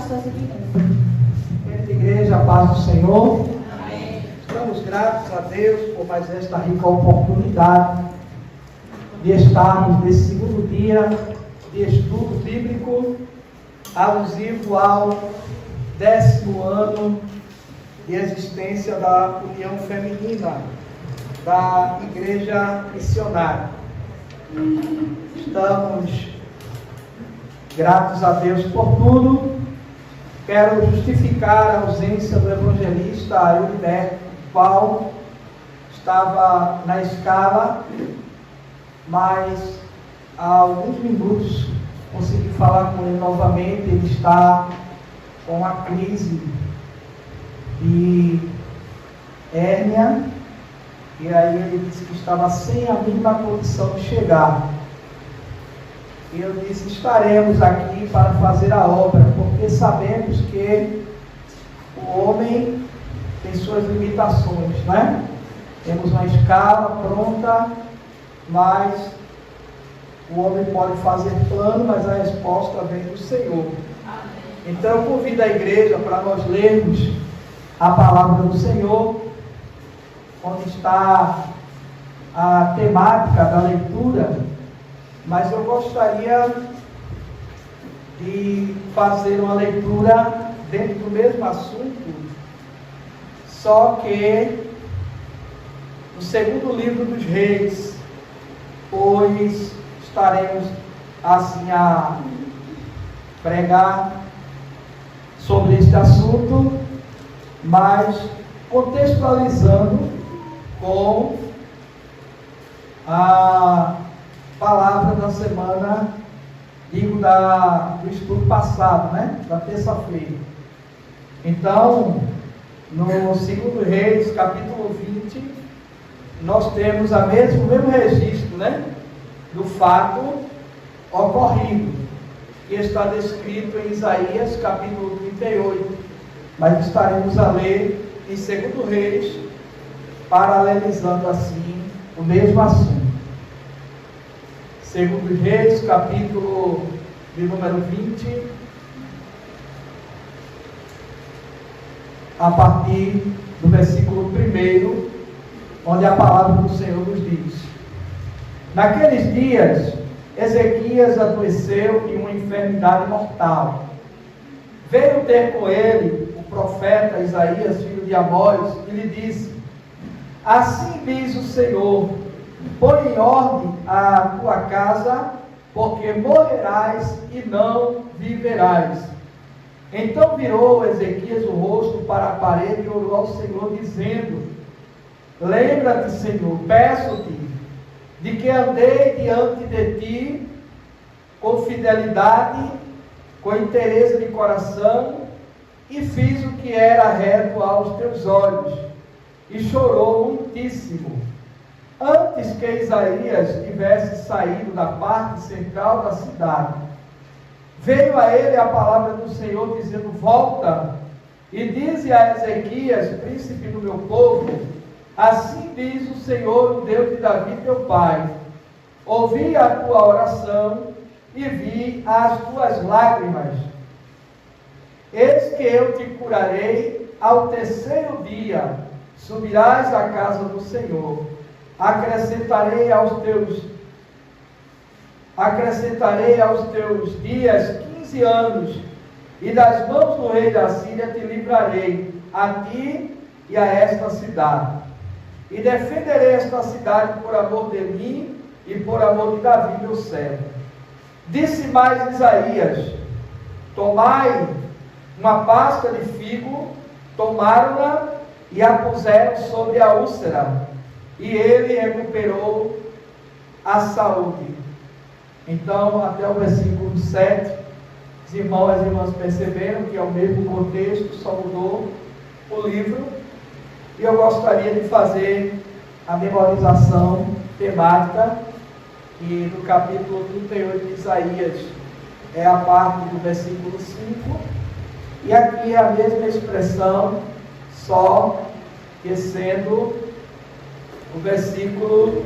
suas vidas. Querida igreja, a paz do Senhor. Amém. Estamos gratos a Deus por mais esta rica oportunidade de estarmos nesse segundo dia de estudo bíblico alusivo ao 10º ano de existência da União Feminina da Igreja Missionária. Estamos gratos a Deus por tudo. Quero justificar a ausência do evangelista Heriberto, qual estava na escala, mas há alguns minutos consegui falar com ele novamente. Ele está com uma crise de hérnia, e aí ele disse que estava sem a mínima condição de chegar. E eu disse: estaremos aqui para fazer a obra, porque sabemos que o homem tem suas limitações, né? Temos uma escala pronta, mas o homem pode fazer plano, mas a resposta vem do Senhor. Então eu convido a igreja para nós lermos a palavra do Senhor, onde está a temática da leitura, mas eu gostaria de fazer uma leitura dentro do mesmo assunto, só que no segundo livro dos Reis, pois estaremos assim a pregar sobre este assunto, mas contextualizando com a palavra da semana, do estudo passado, né? Da terça-feira. Então, no segundo Reis, capítulo 20, nós temos o mesmo registro, né? Do fato ocorrido, que está descrito em Isaías, capítulo 38, mas estaremos a ler em segundo Reis, paralelizando assim o mesmo assunto. Segundo Reis, capítulo de número 20, a partir do versículo 1, onde a palavra do Senhor nos diz: naqueles dias, Ezequias adoeceu de uma enfermidade mortal. Veio ter com ele o profeta Isaías, filho de Amós, e lhe disse: assim diz o Senhor, põe em ordem a tua casa, porque morrerás e não viverás. Então virou Ezequias o rosto para a parede e orou ao Senhor, dizendo: lembra-te, Senhor, peço-te, de que andei diante de ti com fidelidade, com inteireza de coração, e fiz o que era reto aos teus olhos. E chorou muitíssimo. Antes que Isaías tivesse saído da parte central da cidade, veio a ele a palavra do Senhor, dizendo: volta e dize a Ezequias, príncipe do meu povo: assim diz o Senhor, o Deus de Davi teu pai, ouvi a tua oração e vi as tuas lágrimas. Eis que eu te curarei, ao terceiro dia subirás à casa do Senhor. Acrescentarei aos teus dias 15 anos, e das mãos do rei da Síria te livrarei, a ti e a esta cidade. E defenderei esta cidade por amor de mim e por amor de Davi, meu servo. Disse mais Isaías: tomai uma pasta de figo, tomaram-na e a puseram sobre a úlcera, e ele recuperou a saúde. Então, até o versículo 7, os irmãos e as irmãs perceberam que é o mesmo contexto, só mudou o livro. E eu gostaria de fazer a memorização temática, que no capítulo 38 de Isaías é a parte do versículo 5, e aqui é a mesma expressão, só que sendo o versículo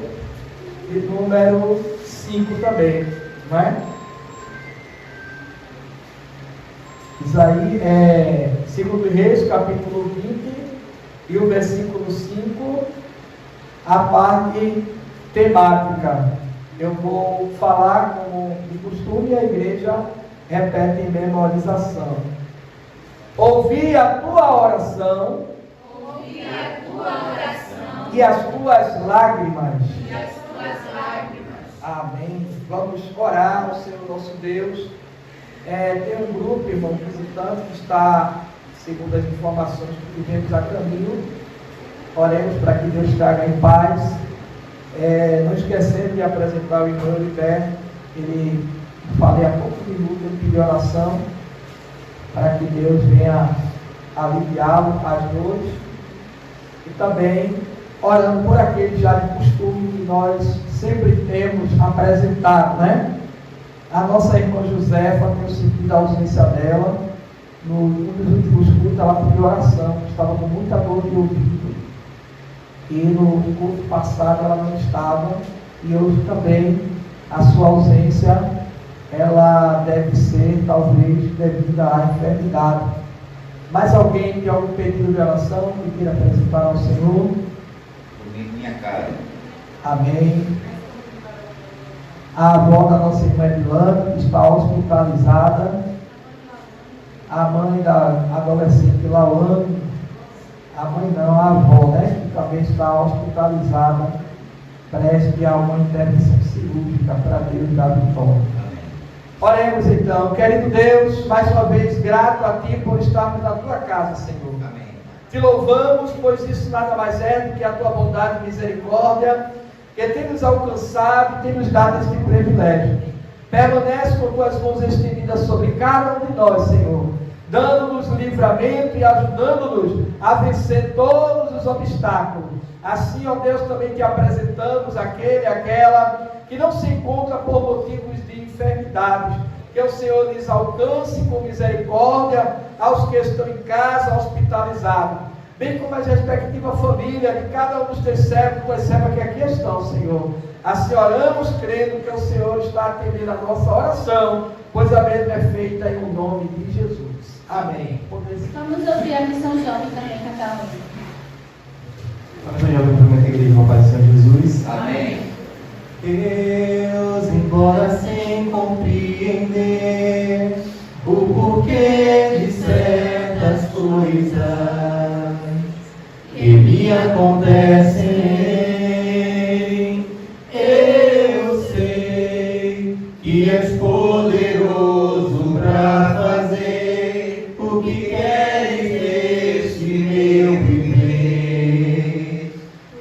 de número 5 também, não é? Isso aí é 2 Reis, capítulo 20, e o versículo 5, a parte temática. Eu vou falar como de costume e a igreja repete em memorização. Ouvi a tua oração, e as tuas lágrimas. Amém. Vamos orar ao Senhor nosso Deus. Tem um grupo, irmão, visitante, que está, segundo as informações que tivemos a caminho. Oremos para que Deus traga em paz. Não esquecendo de apresentar o irmão Heriberto. Ele, falei há poucos minutos, ele pediu oração para que Deus venha aliviá-lo as dores. E também orando por aquele já de costume que nós sempre temos apresentado, né? A nossa irmã Josefa, tenho sentido a ausência dela. Um dos últimos cultos, ela pediu oração, estava com muita dor de ouvido. E no culto passado ela não estava. E hoje também a sua ausência, ela deve ser, talvez, devida à enfermidade. Mais alguém tem algum pedido de oração que queira apresentar ao Senhor? Minha cara. Amém. A avó da nossa irmã Edilane está hospitalizada. A mãe da adolescente Lauane, a mãe não, a avó, né? Que também está hospitalizada, prestes a uma intervenção cirúrgica para Deus dar vitória. Oremos então. Querido Deus, mais uma vez grato a Ti por estarmos na Tua casa, Senhor. Amém. Te louvamos, pois isso nada mais é do que a Tua bondade e misericórdia, que tem nos alcançado e tem nos dado este privilégio. Permanece com Tuas mãos estendidas sobre cada um de nós, Senhor, dando-nos livramento e ajudando-nos a vencer todos os obstáculos. Assim, ó Deus, também Te apresentamos aquele, aquela que não se encontra por motivos de enfermidades. Que o Senhor lhes alcance com misericórdia aos que estão em casa hospitalizados, bem como as respectivas famílias de cada um dos teus servos, pois servos que aqui estão, Senhor. Assim oramos, crendo que o Senhor está atendendo a nossa oração, pois a mesma é feita em o nome de Jesus. Amém. Vamos ouvir a missão jovem também cantar hoje. A missão jovem promete a igreja com a paz do Senhor Jesus. Amém. Deus, embora sem compreender o porquê de certas coisas que me acontecem, eu sei que és poderoso para fazer o que queres deste meu viver.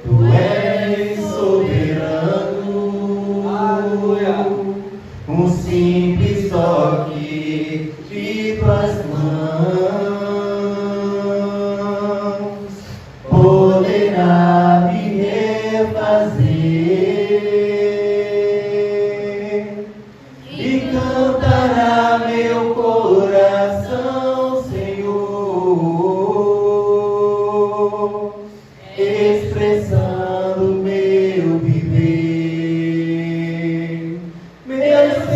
Tu és soberano. Um simples toque de tuas mãos poderá me refazer e cantará meu coração, Senhor, expressando meu viver.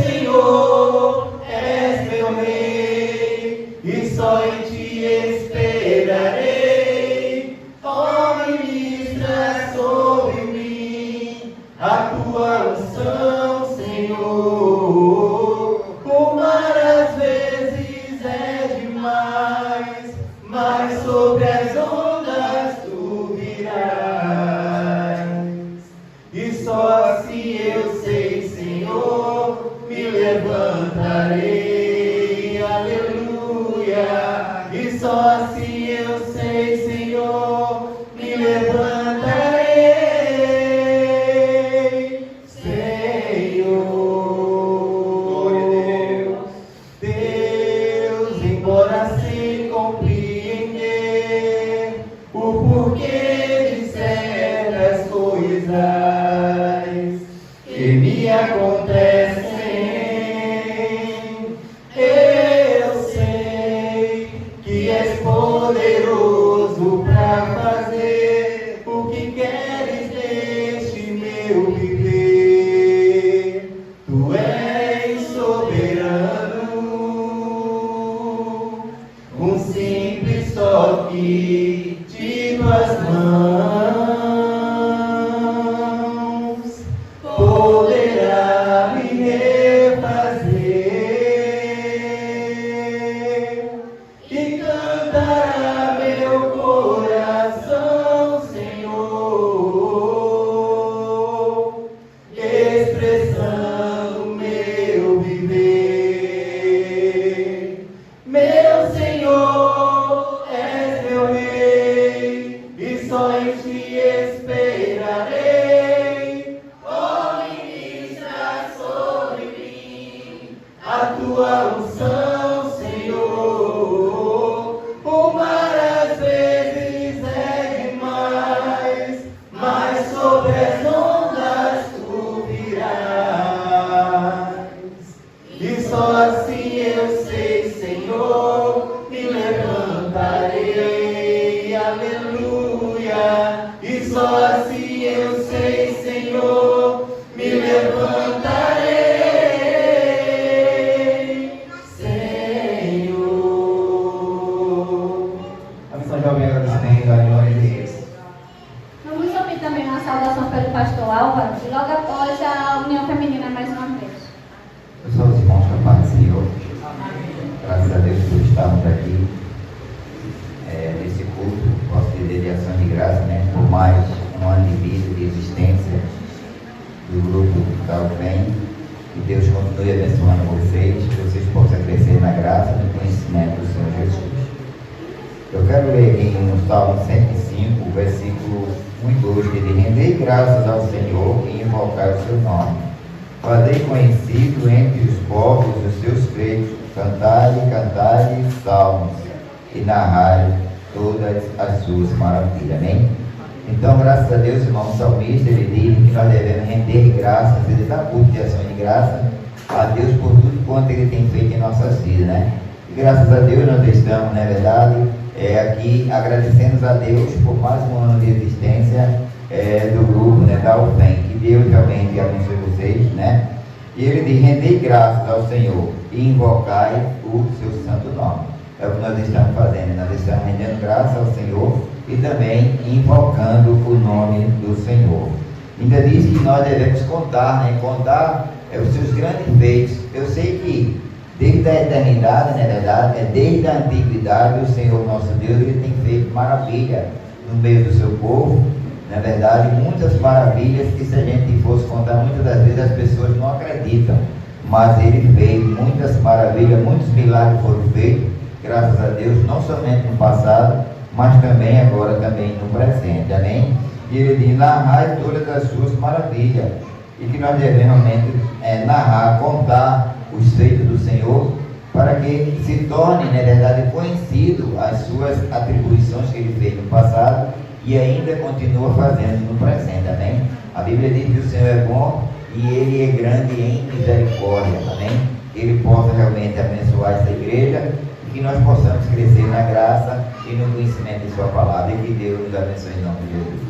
Senhor, és meu rei, e só em Ti esperarei. Ó, ministra sobre mim a Tua unção, Senhor. O mar às vezes é demais, mas sobre as ondas Tu virás. E só assim eu sei, Senhor, me levantarei, aleluia. E só assim eu sei, Senhor, me levantarei, Senhor. Glória a Deus. Deus, embora sem compreender o porquê de certas coisas que me acontecem, eu sei que és poderoso para fazer o que queres neste meu viver. Tu és soberano, um simples toque de tuas mãos poderá me refazer e cantará meu coração, Senhor, expressando meu viver. Meu Senhor, és meu Rei, e só em ti esperarei. Ó, ministra sobre mim a tua unção, Senhor. O mar às vezes é demais, mas sobre as ondas tu virás. E só assim eu sei, Senhor, me levantarei, aleluia. E só assim eu sei, Senhor, me levantarei, Senhor. A missão jovem agradecendo a glória de Deus. Vamos ouvir também uma saudação pelo pastor Álvaro e logo após a União Feminina mais uma vez. Eu sou os irmãos da paz do Senhor. Graças a Deus por estarmos aqui nesse culto, posso dizer de ação de graça, né? Por mais um ano de vida, de existência do grupo da UFEM. Que Deus continue abençoando vocês, que vocês possam crescer na graça e no conhecimento do Senhor Jesus. Eu quero ler aqui no Salmo 105, versículo 1 e 2, que diz: rendei graças ao Senhor e invocar o seu nome. Fazei conhecido entre os povos os seus feitos, cantai salmos e narrai todas as suas maravilhas. Amém? Então, graças a Deus, irmão, o salmista, ele diz que nós devemos render graças, ele dá culto de ação de graça a Deus por tudo quanto ele tem feito em nossas vidas, né? E graças a Deus nós estamos, na verdade, aqui agradecendo a Deus por mais um ano de existência do grupo, né, da UFEM. Que Deus realmente abençoe vocês, né? E ele diz: rendei graças ao Senhor e invocai o seu santo nome. É o que nós estamos fazendo, nós estamos rendendo graças ao Senhor e também invocando o nome do Senhor. Ainda diz que nós devemos contar, né? Contar os seus grandes feitos. Eu sei que desde a eternidade, na verdade, desde a antiguidade, o Senhor nosso Deus, ele tem feito maravilha no meio do seu povo. Na verdade, muitas maravilhas que, se a gente fosse contar, muitas das vezes as pessoas não acreditam. Mas ele fez muitas maravilhas, muitos milagres foram feitos, graças a Deus, não somente no passado, mas também agora, também no presente. Amém? E ele diz: narrai todas as suas maravilhas. E que nós devemos realmente narrar, contar os feitos do Senhor, para que se torne, na verdade, conhecido as suas atribuições que ele fez no passado e ainda continua fazendo no presente. Amém? A Bíblia diz que o Senhor é bom e ele é grande em misericórdia. Amém? Que ele possa realmente abençoar essa igreja e que nós possamos crescer na graça e no conhecimento de sua palavra, e que Deus nos abençoe em nome de Jesus.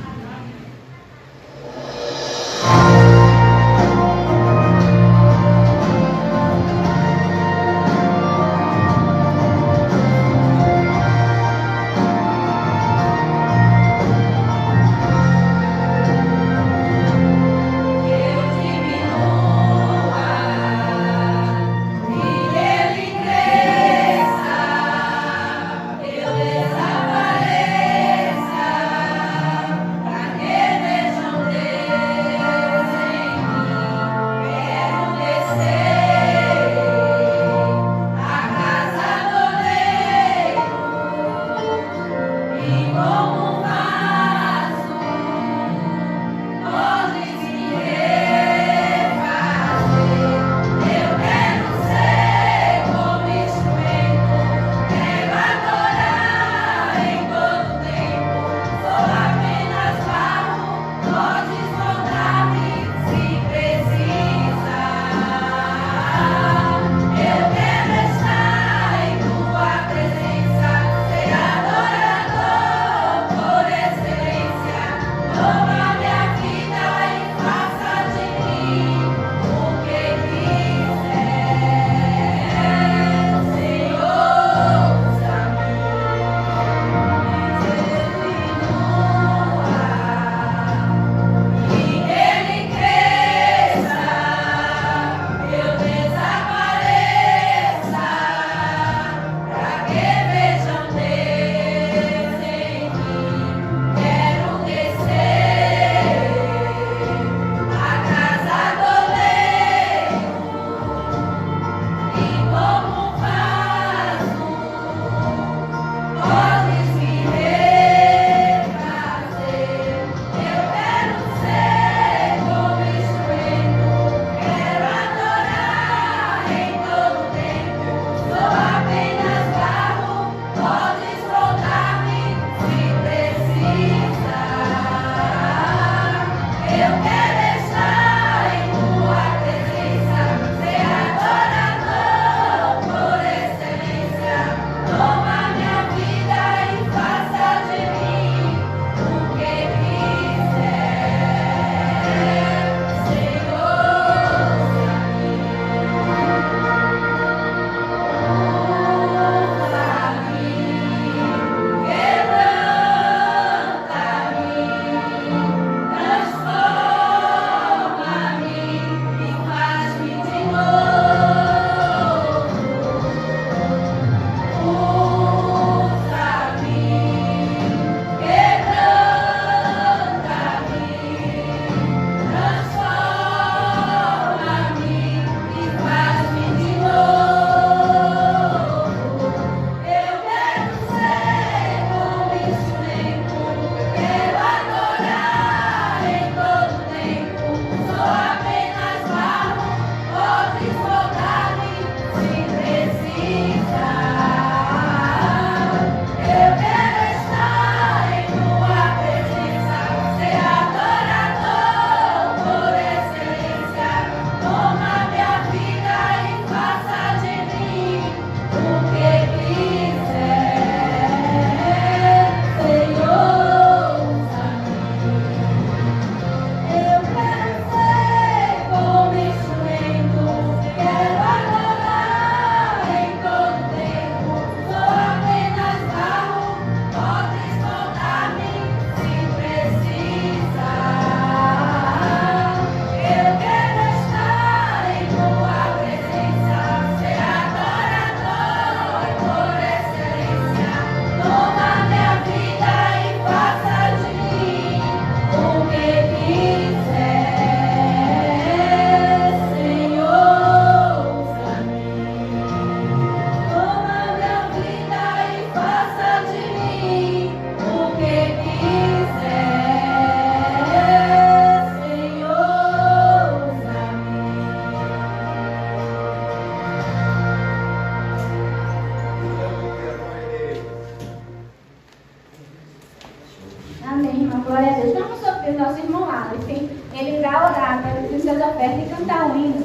Glória a Deus. Vamos ouvir o nosso irmão Alex. Ele vai orar, vai fazer suas ofertas e cantar um hino.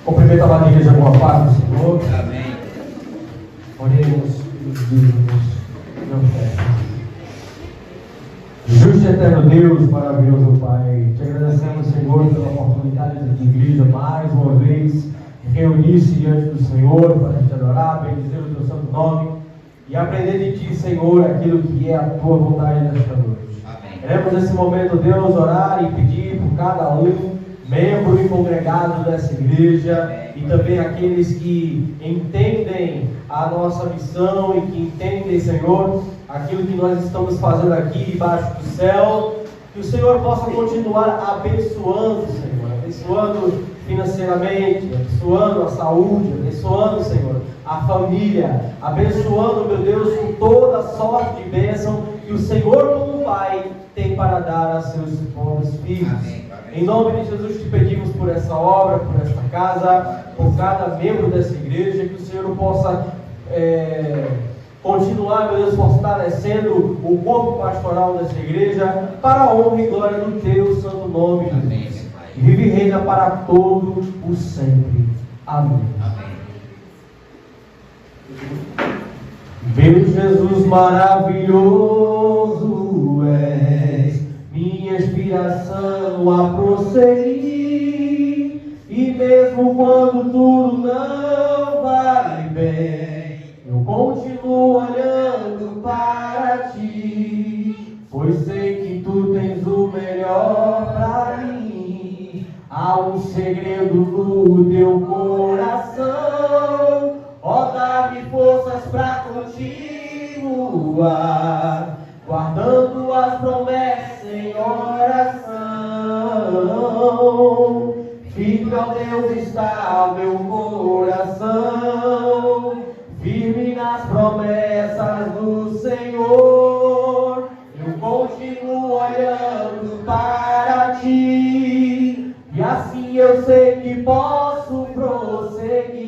Cumprimento a amada igreja, boa paz do Senhor. Amém. Oremos e nos dizemos de oferta. Justo e eterno Deus, maravilhoso Pai, te agradecemos, Senhor, pela oportunidade de igreja mais uma vez reunir-se diante do Senhor para te adorar, bendizer o teu santo nome e aprender de ti, Senhor, aquilo que é a tua vontade nesta noite. Amém. Queremos nesse momento, Deus, orar e pedir por cada um, membro e congregado dessa igreja, e também aqueles que entendem a nossa missão e que entendem, Senhor, aquilo que nós estamos fazendo aqui debaixo do céu, que o Senhor possa continuar abençoando, Senhor, abençoando financeiramente, abençoando a saúde, abençoando, Senhor, a família, abençoando, meu Deus, com toda sorte de bênção que o Senhor, como Pai, tem para dar a seus pobres filhos. Amém. Em nome de Jesus te pedimos por essa obra, por esta casa, por cada membro dessa igreja, que o Senhor possa continuar, meu Deus, fortalecendo o corpo pastoral dessa igreja, para a honra e glória do teu santo nome, Jesus. E vive e reina para todo o sempre. Amém. Amém. Meu Jesus maravilhoso és, minha inspiração a prosseguir, e mesmo quando tudo não vai bem, eu continuo olhando para ti, pois sei que tu tens o melhor para mim. Há um segredo no teu coração, ó, dá-me forças para continuar, guardando as promessas em oração. Firme, ó Deus, está o meu coração, firme nas promessas do Senhor. Eu continuo olhando para ti, e assim eu sei que posso prosseguir.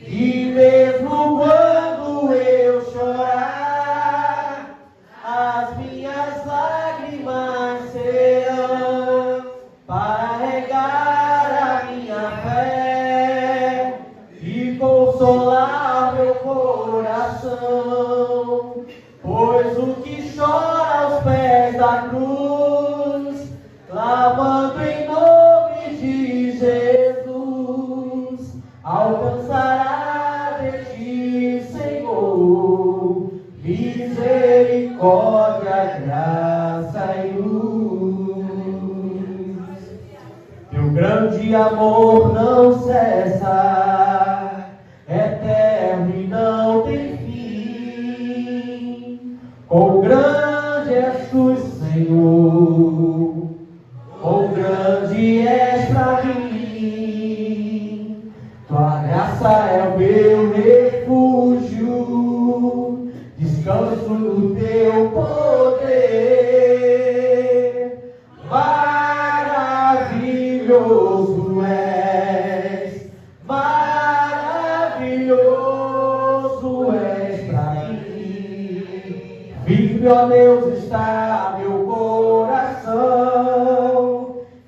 E mesmo quando eu chorar, as minhas lágrimas serão para regar a minha fé e consolar meu coração. Pois o que chora aos pés da cruz, clamando em nome de Jesus, alcançará de ti, Senhor, misericórdia, graça e luz. Teu grande amor não cessa, eterno e não tem fim. Quão grande és tu, Senhor, quão grande és pra mim. Tua graça é o meu refúgio, descanso no teu poder. Maravilhoso és, maravilhoso és pra mim. Firme, ó Deus, está meu coração,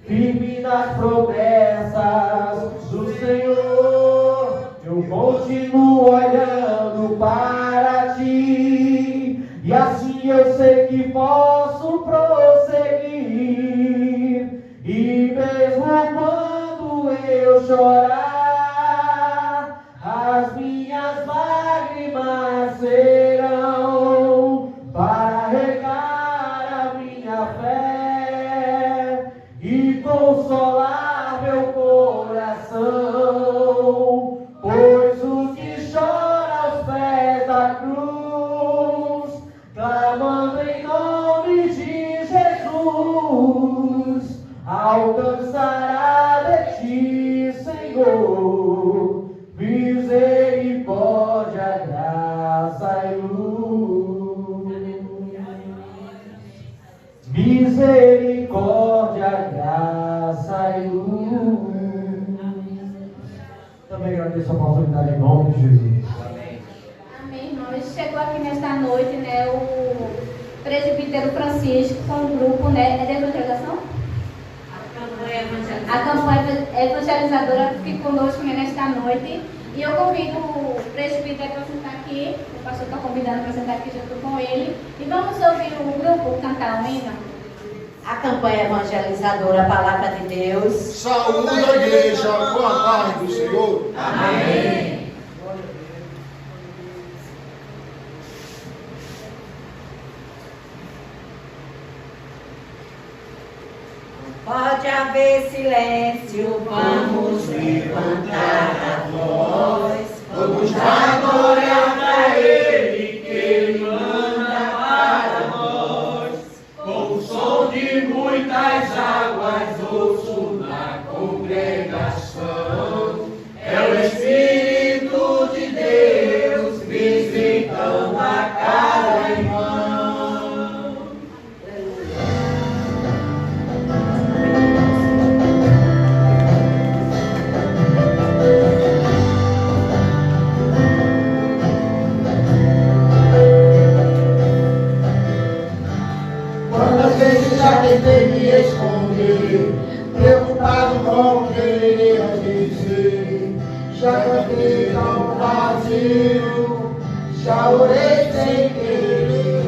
firme nas promessas do Senhor. Eu continuo olhando para ti, e assim eu sei que posso prosseguir. E mesmo quando eu chorar, as minhas lágrimas serão para regar a minha fé e consolar meu coração. Pois o que chora aos pés da cruz, clamando em nome de Jesus, alcançará de ti, Senhor, misericórdia, graça e luz. Misericórdia, graça e luz. Também agradeço a oportunidade em nome de Jesus. Amém, irmão. Chegou aqui nesta noite, né, presbítero Francisco com um grupo, né? É de evangelização? A campanha evangelizadora fique conosco nesta noite. E eu convido o presbítero para sentar aqui. O pastor está convidando para sentar aqui junto com ele. E vamos ouvir o grupo cantar o hino. A campanha evangelizadora, a palavra de Deus. Saúde da igreja, com a paz do Senhor. Amém. Pode haver silêncio, vamos levantar a voz. Vamos dar glória para Ele, que Ele manda para nós. Com o som de muitas águas, ouço na congregação. É o Espírito de Deus visitando a cada irmão. Tentei me esconder, preocupado com o que ele iria dizer. Já cantei tão vazio, já orei sem querer.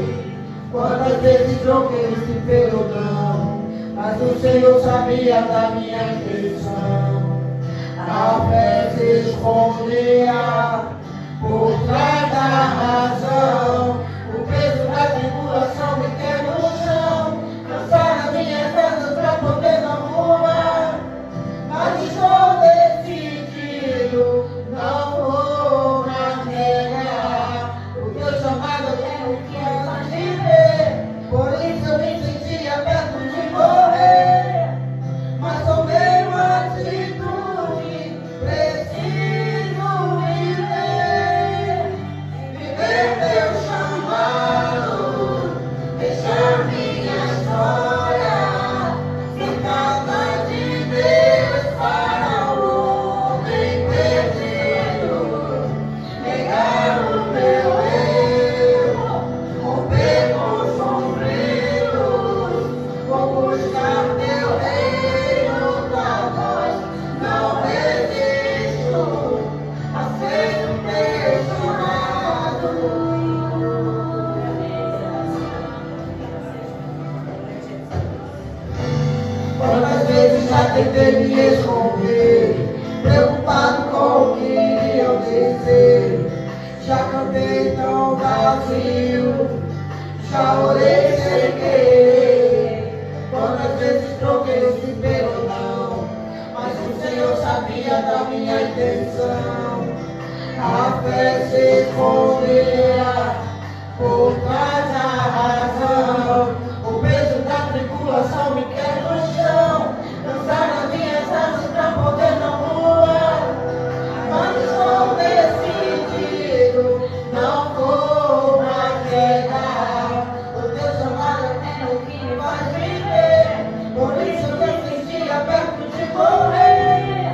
Quantas vezes troquei esse perdão, mas o Senhor sabia da minha intenção. A fé se escondia por trás da razão. O peso da tribulação me quer no chão. Cansar as minhas pernas pra poder não voar. Mas estou decidido, não vou mais negar. O teu chamado eu tenho que mais viver. Por isso eu me sentia perto de morrer. Mas tomei uma atitude, preciso viver. Viver teu chamado, deixar minha história. Ser casa de Deus para o homem perdido. Negar o meu erro, romper com os sofridos. Vou buscar teu reino, tua voz não resisto. Aceito teu chamado. Quantas vezes já tentei me esconder, preocupado com o que iriam dizer. Já cantei tão vazio, já orei sem querer. Quantas vezes troquei esse perdão, mas o Senhor sabia da minha intenção. A fé se escondia por trás da razão. O peso da tribulação me quer no chão. Cansar as minhas asas pra poder não voar. Mas estou decidido, não vou mais negar. O teu chamado eu tenho que me faz viver. Por isso eu me sentia perto de morrer.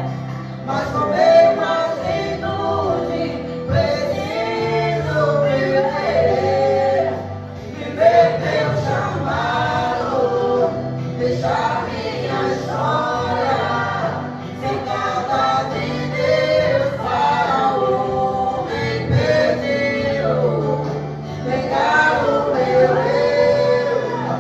Mas tomei uma atitude, preciso viver. Viver teu chamado, deixar minha história. Ser casa de Deus para o homem perdido. Negar o meu erro,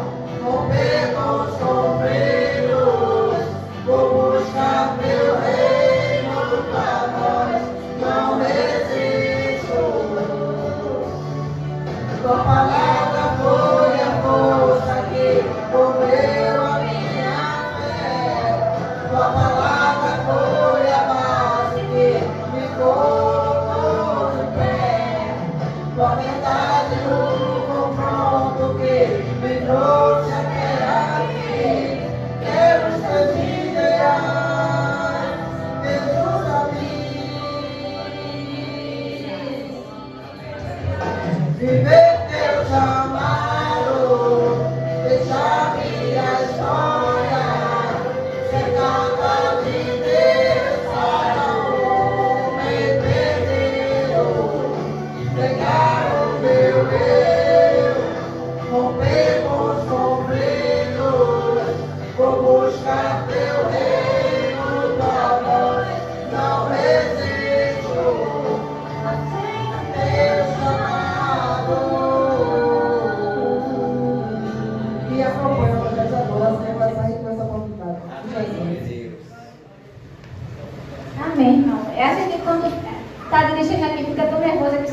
romper com os sofridos. Vou buscar teu reino, tua voz não resisto. Tua palavra foi a força que moveu a minha fé. Tua palavra foi a base que me colocou de pé. Tua verdade o confronto que me trouxe até aqui. Quero os teus ideais, Jesus a mim. Viver teu chamado, deixar minha história. Ser casa de Deus para o homem perdido. Negar o meu eu, romper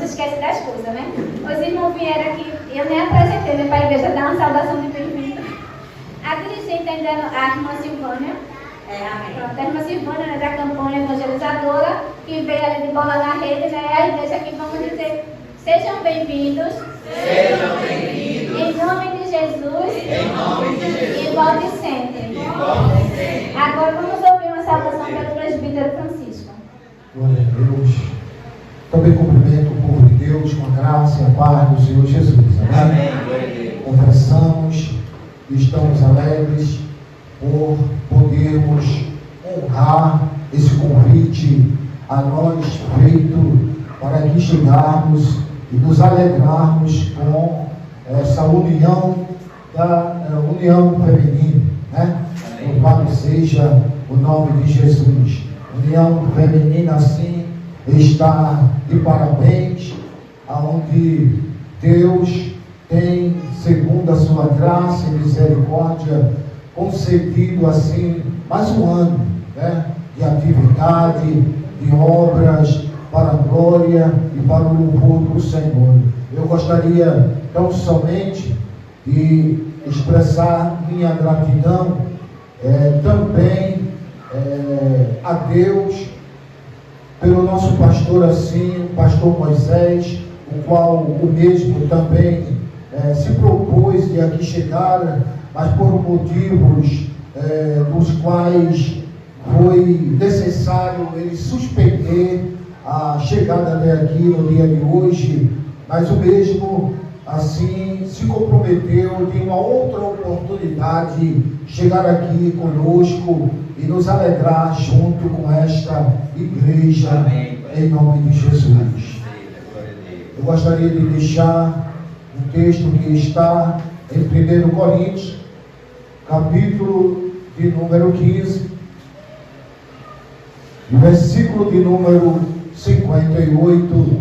esquece das coisas, né? Os irmãos vieram aqui, eu nem apresentei, né, para a igreja dar uma saudação de bem-vindo. A dirigente ainda, a irmã Silvânia. Amém. Pronto, a irmã Silvânia, né, da campanha evangelizadora, que veio ali de Bola na Rede, né? A igreja aqui, vamos dizer, sejam bem-vindos. Sejam bem-vindos. Em nome de Jesus. Em nome de Jesus. E volte sempre. E volte sempre. Agora vamos ouvir uma saudação pelo presbítero Francisco. Glória a Deus. Também cumprimento o povo de Deus com a graça e a paz do Senhor Jesus. Amém? Amém. Confessamos e estamos alegres por podermos honrar esse convite a nós feito para aqui chegarmos e nos alegrarmos com essa união da união feminina, né? Louvado seja o nome de Jesus. União feminina assim está de parabéns, aonde Deus tem, segundo a sua graça e misericórdia, concedido assim mais um ano, né, de atividade, de obras para a glória e para o louvor do Senhor. Eu gostaria tão somente de expressar minha gratidão também a Deus pelo nosso pastor assim, o pastor Moisés, o qual o mesmo também se propôs de aqui chegar, mas por motivos dos quais foi necessário ele suspender a chegada até aqui no dia de hoje, mas o mesmo assim se comprometeu de uma outra oportunidade chegar aqui conosco e nos alegrar junto com esta igreja. Amém. Em nome de Jesus. Eu gostaria de deixar um texto que está em 1 Coríntios, capítulo de número 15, versículo de número 58,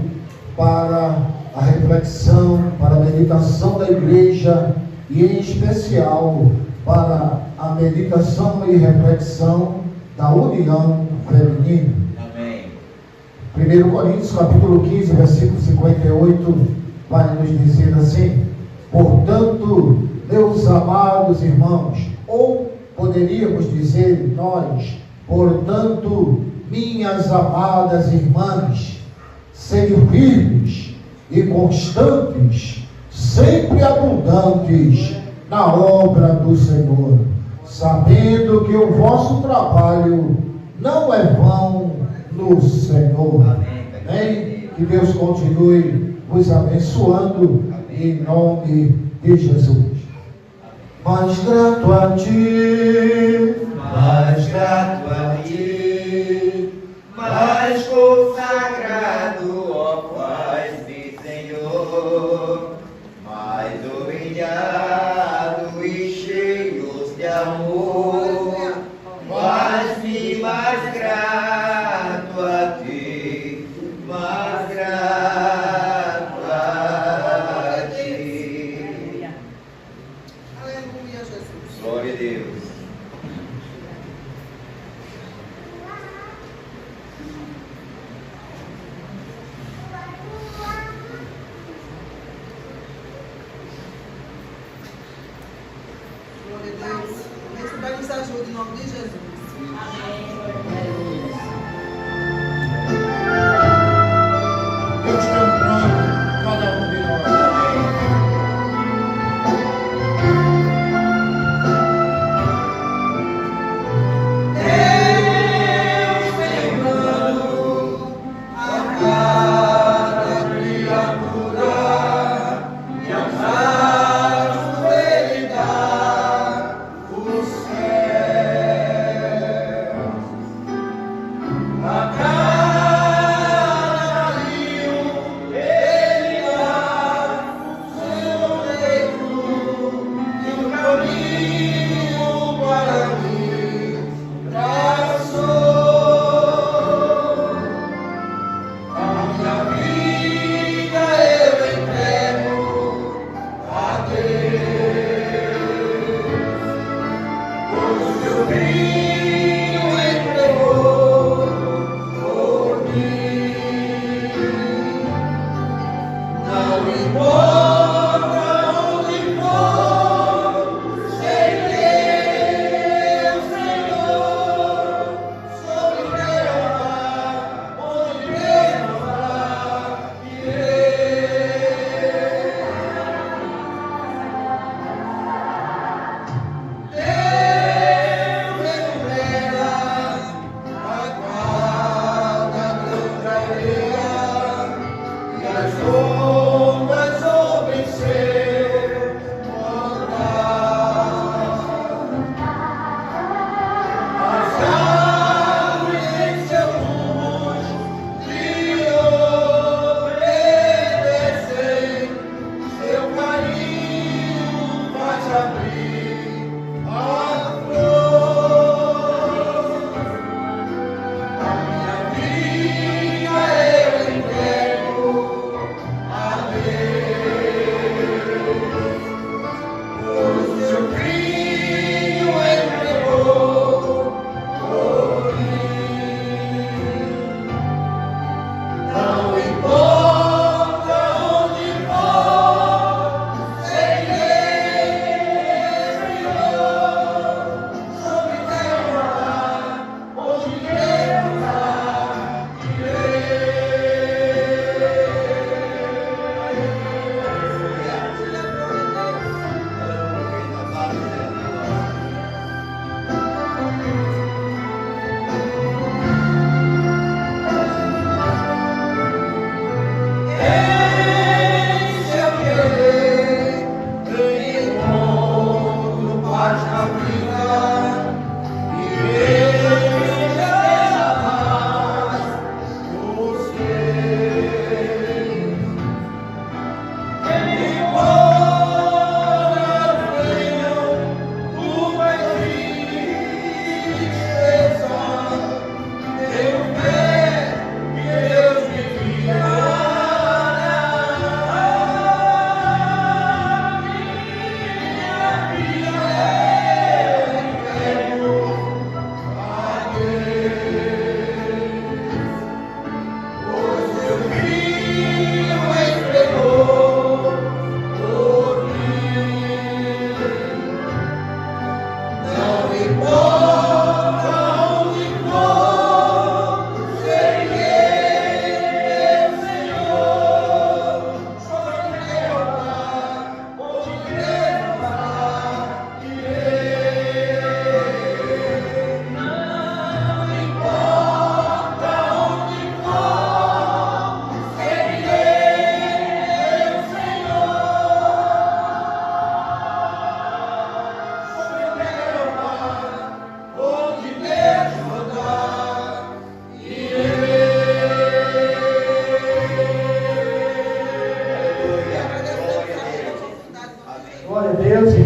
para a reflexão, para a meditação da igreja e em especial para a meditação e reflexão da união feminina. Amém. 1 Coríntios capítulo 15, versículo 58, vai nos dizer assim: portanto, meus amados irmãos, ou poderíamos dizer nós, portanto, minhas amadas irmãs, sejam firmes e constantes, sempre abundantes na obra do Senhor, sabendo que o vosso trabalho não é vão no Senhor. Amém? Que Deus continue vos abençoando em nome de Jesus. Mais grato a ti, Mais grato a ti, mais consagrado, ó paz de Senhor, mais humilhado e cheios de amor, mais grato a ti, mais grato a ti. Aleluia, Jesus. Glória a Deus. Glória a Deus. Deus vai nos ajude em nome de Jesus. Deus tem um plano, cada um de nós. Deus tem plano a cada criatura e aos anjos ele dá o céu.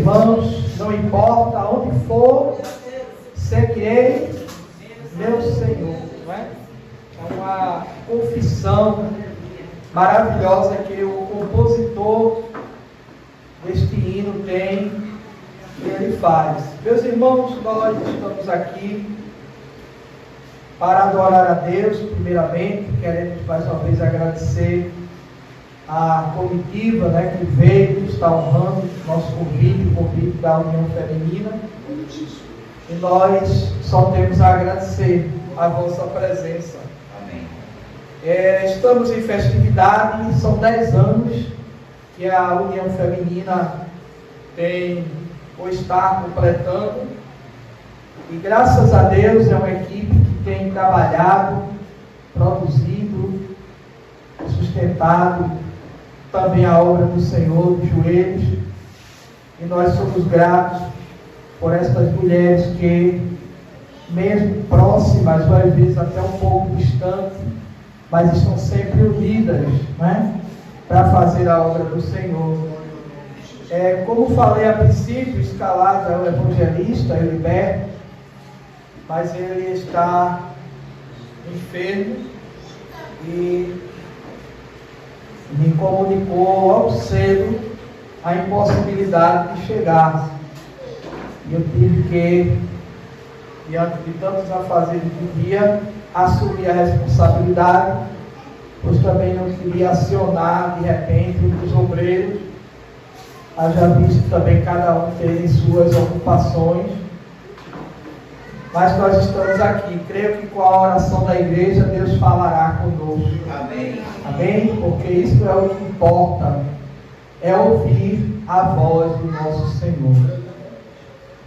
irmãos, não importa onde for, seguirei meu Senhor. Não é? É uma confissão maravilhosa que o compositor deste hino tem e ele faz. Meus irmãos, nós estamos aqui para adorar a Deus, primeiramente. Queremos mais uma vez agradecer a comitiva, que veio, está honrando nosso convite, o convite da União Feminina. E nós só temos a agradecer a vossa presença. Amém. Estamos em festividade, são 10 anos que a União Feminina tem ou está completando. E graças a Deus é uma equipe que tem trabalhado, produzido, sustentado também a obra do Senhor de joelhos. E nós somos gratos por estas mulheres que, mesmo próximas, às vezes até um pouco distantes, mas estão sempre unidas, para fazer a obra do Senhor. Como falei a princípio, o escalado é o evangelista, Heriberto, mas ele está enfermo e me comunicou logo cedo a impossibilidade de chegar. E eu tive que, diante de tantos afazeres do dia, assumir a responsabilidade pois também não queria acionar de repente um dos obreiros, haja visto também cada um ter suas ocupações, mas nós estamos aqui. Creio que com a oração da igreja Deus falará conosco. Amém. Amém? Porque isso é o que importa, é ouvir a voz do nosso Senhor.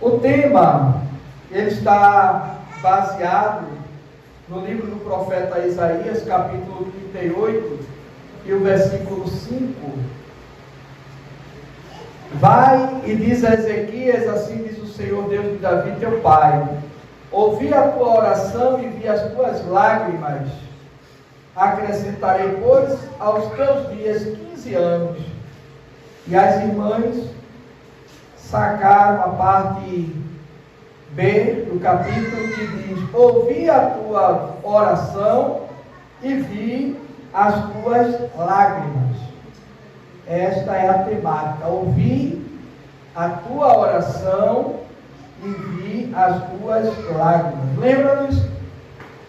O tema, ele está baseado no livro do profeta Isaías, capítulo 38, e o versículo 5. Vai e diz a Ezequias, assim diz o Senhor Deus de Davi, teu pai: ouvi a tua oração e vi as tuas lágrimas. Acrescentarei, pois, aos teus dias 15 anos. E as irmãs sacaram a parte B do capítulo, que diz: ouvi a tua oração e vi as tuas lágrimas. Esta é a temática: ouvi a tua oração e vi as tuas lágrimas. Lembra-nos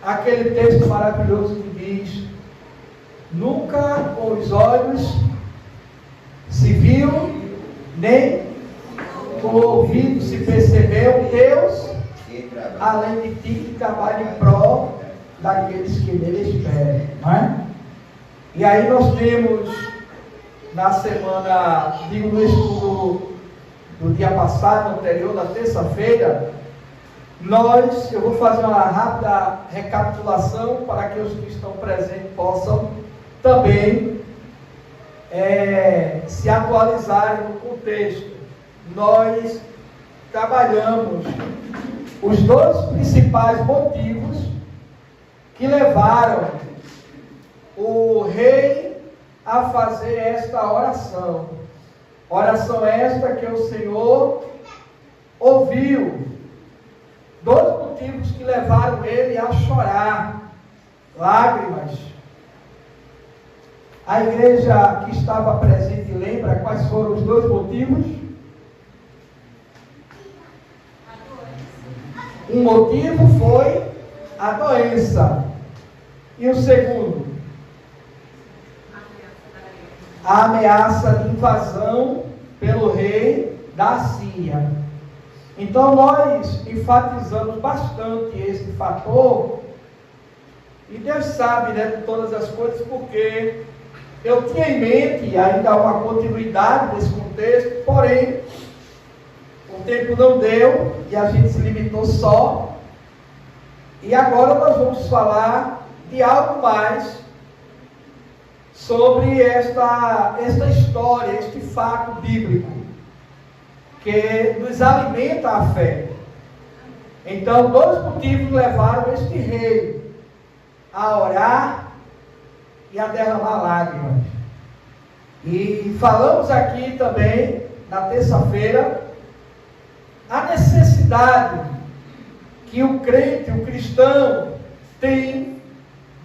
aquele texto maravilhoso que diz: nunca com os olhos se viu, nem com o ouvido se percebeu Deus, além de ti, que trabalha em prol daqueles que nele esperam, não é? E aí nós temos na semana, no estudo do dia passado, anterior, na terça-feira, eu vou fazer uma rápida recapitulação para que os que estão presentes possam também se atualizarem no contexto. Nós trabalhamos os dois principais motivos que levaram o rei a fazer esta oração. Oração esta que o Senhor ouviu. Dois motivos que levaram ele a chorar, lágrimas. A igreja que estava presente lembra quais foram os dois motivos? Um motivo foi a doença. E o segundo? A ameaça de invasão pelo rei da Síria. Então nós enfatizamos bastante esse fator, e Deus sabe, de todas as coisas, porque eu tinha em mente ainda uma continuidade desse contexto, porém o tempo não deu e a gente se limitou só. E agora nós vamos falar de algo mais sobre esta história, este fato bíblico, que nos alimenta a fé. Então, dois motivos levaram este rei a orar e a derramar lágrimas. E falamos aqui também, na terça-feira, a necessidade que o crente, o cristão, tem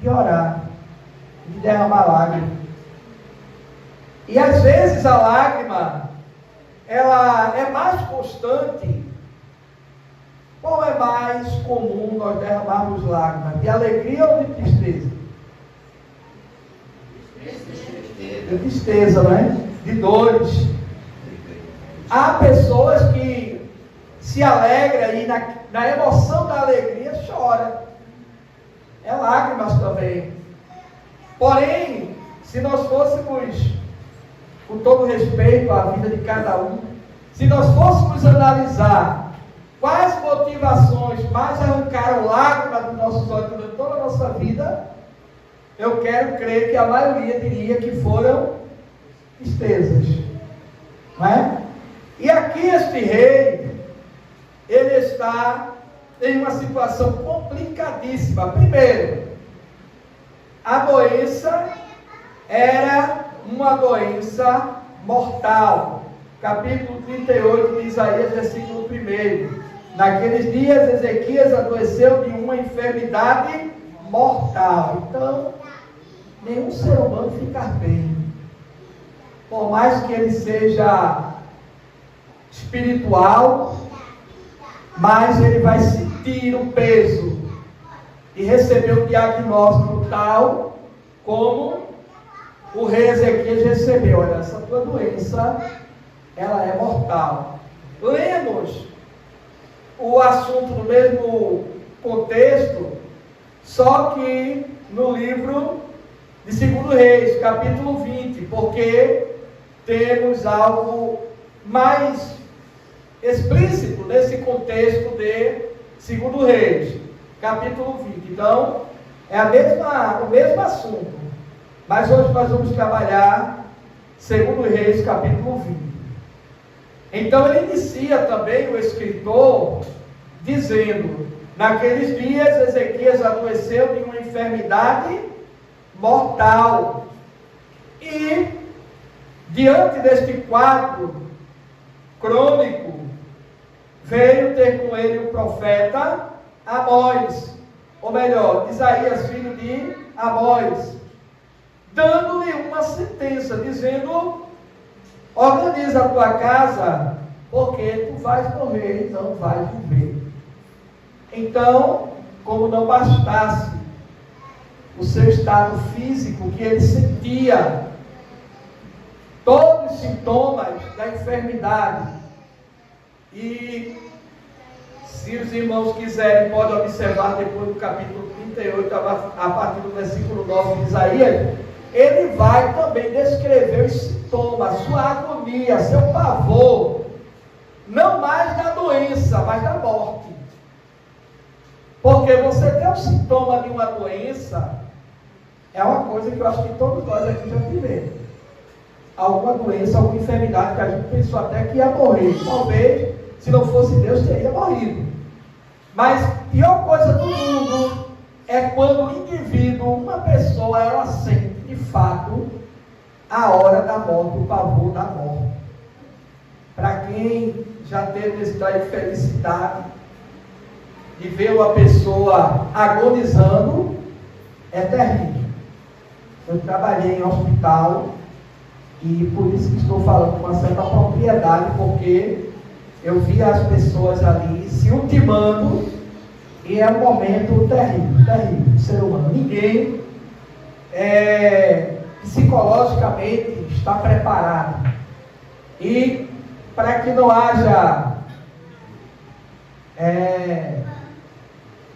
de orar, de derramar lágrimas. E às vezes a lágrima, ela é mais constante. Qual é mais comum nós derramarmos lágrimas? De alegria ou de tristeza? De tristeza, não é? De dores. Há pessoas que se alegram e na emoção da alegria chora. É lágrimas também. Porém, se nós fôssemos, com todo respeito à vida de cada um, se nós fôssemos analisar quais motivações mais arrancaram lágrimas dos nossos olhos durante toda a nossa vida, eu quero crer que a maioria diria que foram tristezas, não é? E aqui este rei, ele está em uma situação complicadíssima. Primeiro, a doença era uma doença mortal. Capítulo 38 de Isaías, versículo 1. Naqueles dias Ezequias adoeceu de uma enfermidade mortal. Então, nenhum ser humano fica bem. Por mais que ele seja espiritual, mas ele vai sentir o peso de receber um diagnóstico tal como o rei Ezequias recebeu. Olha, essa tua doença, ela é mortal. Lemos o assunto no mesmo contexto, só que no livro de 2 Reis, capítulo 20, porque temos algo mais explícito nesse contexto de 2 Reis, capítulo 20. Então, é o mesmo assunto, mas hoje nós vamos trabalhar 2 Reis, capítulo 20. Então ele inicia também, o escritor, dizendo: naqueles dias Ezequias adoeceu de uma enfermidade mortal. E, diante deste quadro crônico, veio ter com ele o profeta Amós, ou melhor, Isaías, filho de Amós, dando-lhe uma sentença, dizendo: organiza a tua casa, porque tu vais morrer e não vais viver. Então, como não bastasse o seu estado físico, que ele sentia todos os sintomas da enfermidade, e se os irmãos quiserem, podem observar depois do capítulo 38, a partir do versículo 9 de Isaías, ele vai também descrever os sintomas, sua agonia, seu pavor, não mais da doença, mas da morte. Porque você ter um sintoma de uma doença é uma coisa que eu acho que todos nós aqui já tivemos. Alguma doença, alguma enfermidade que a gente pensou até que ia morrer. Talvez, se não fosse Deus, teria morrido. Mas a pior coisa do mundo é quando o indivíduo, uma pessoa, ela sente de fato a hora da morte, o pavor da morte. Para quem já teve essa infelicidade de ver uma pessoa agonizando, é terrível. Eu trabalhei em hospital e por isso que estou falando com uma certa propriedade, porque eu via as pessoas ali se ultimando e é um momento terrível, terrível do ser humano. Ninguém psicologicamente está preparado. E para que não haja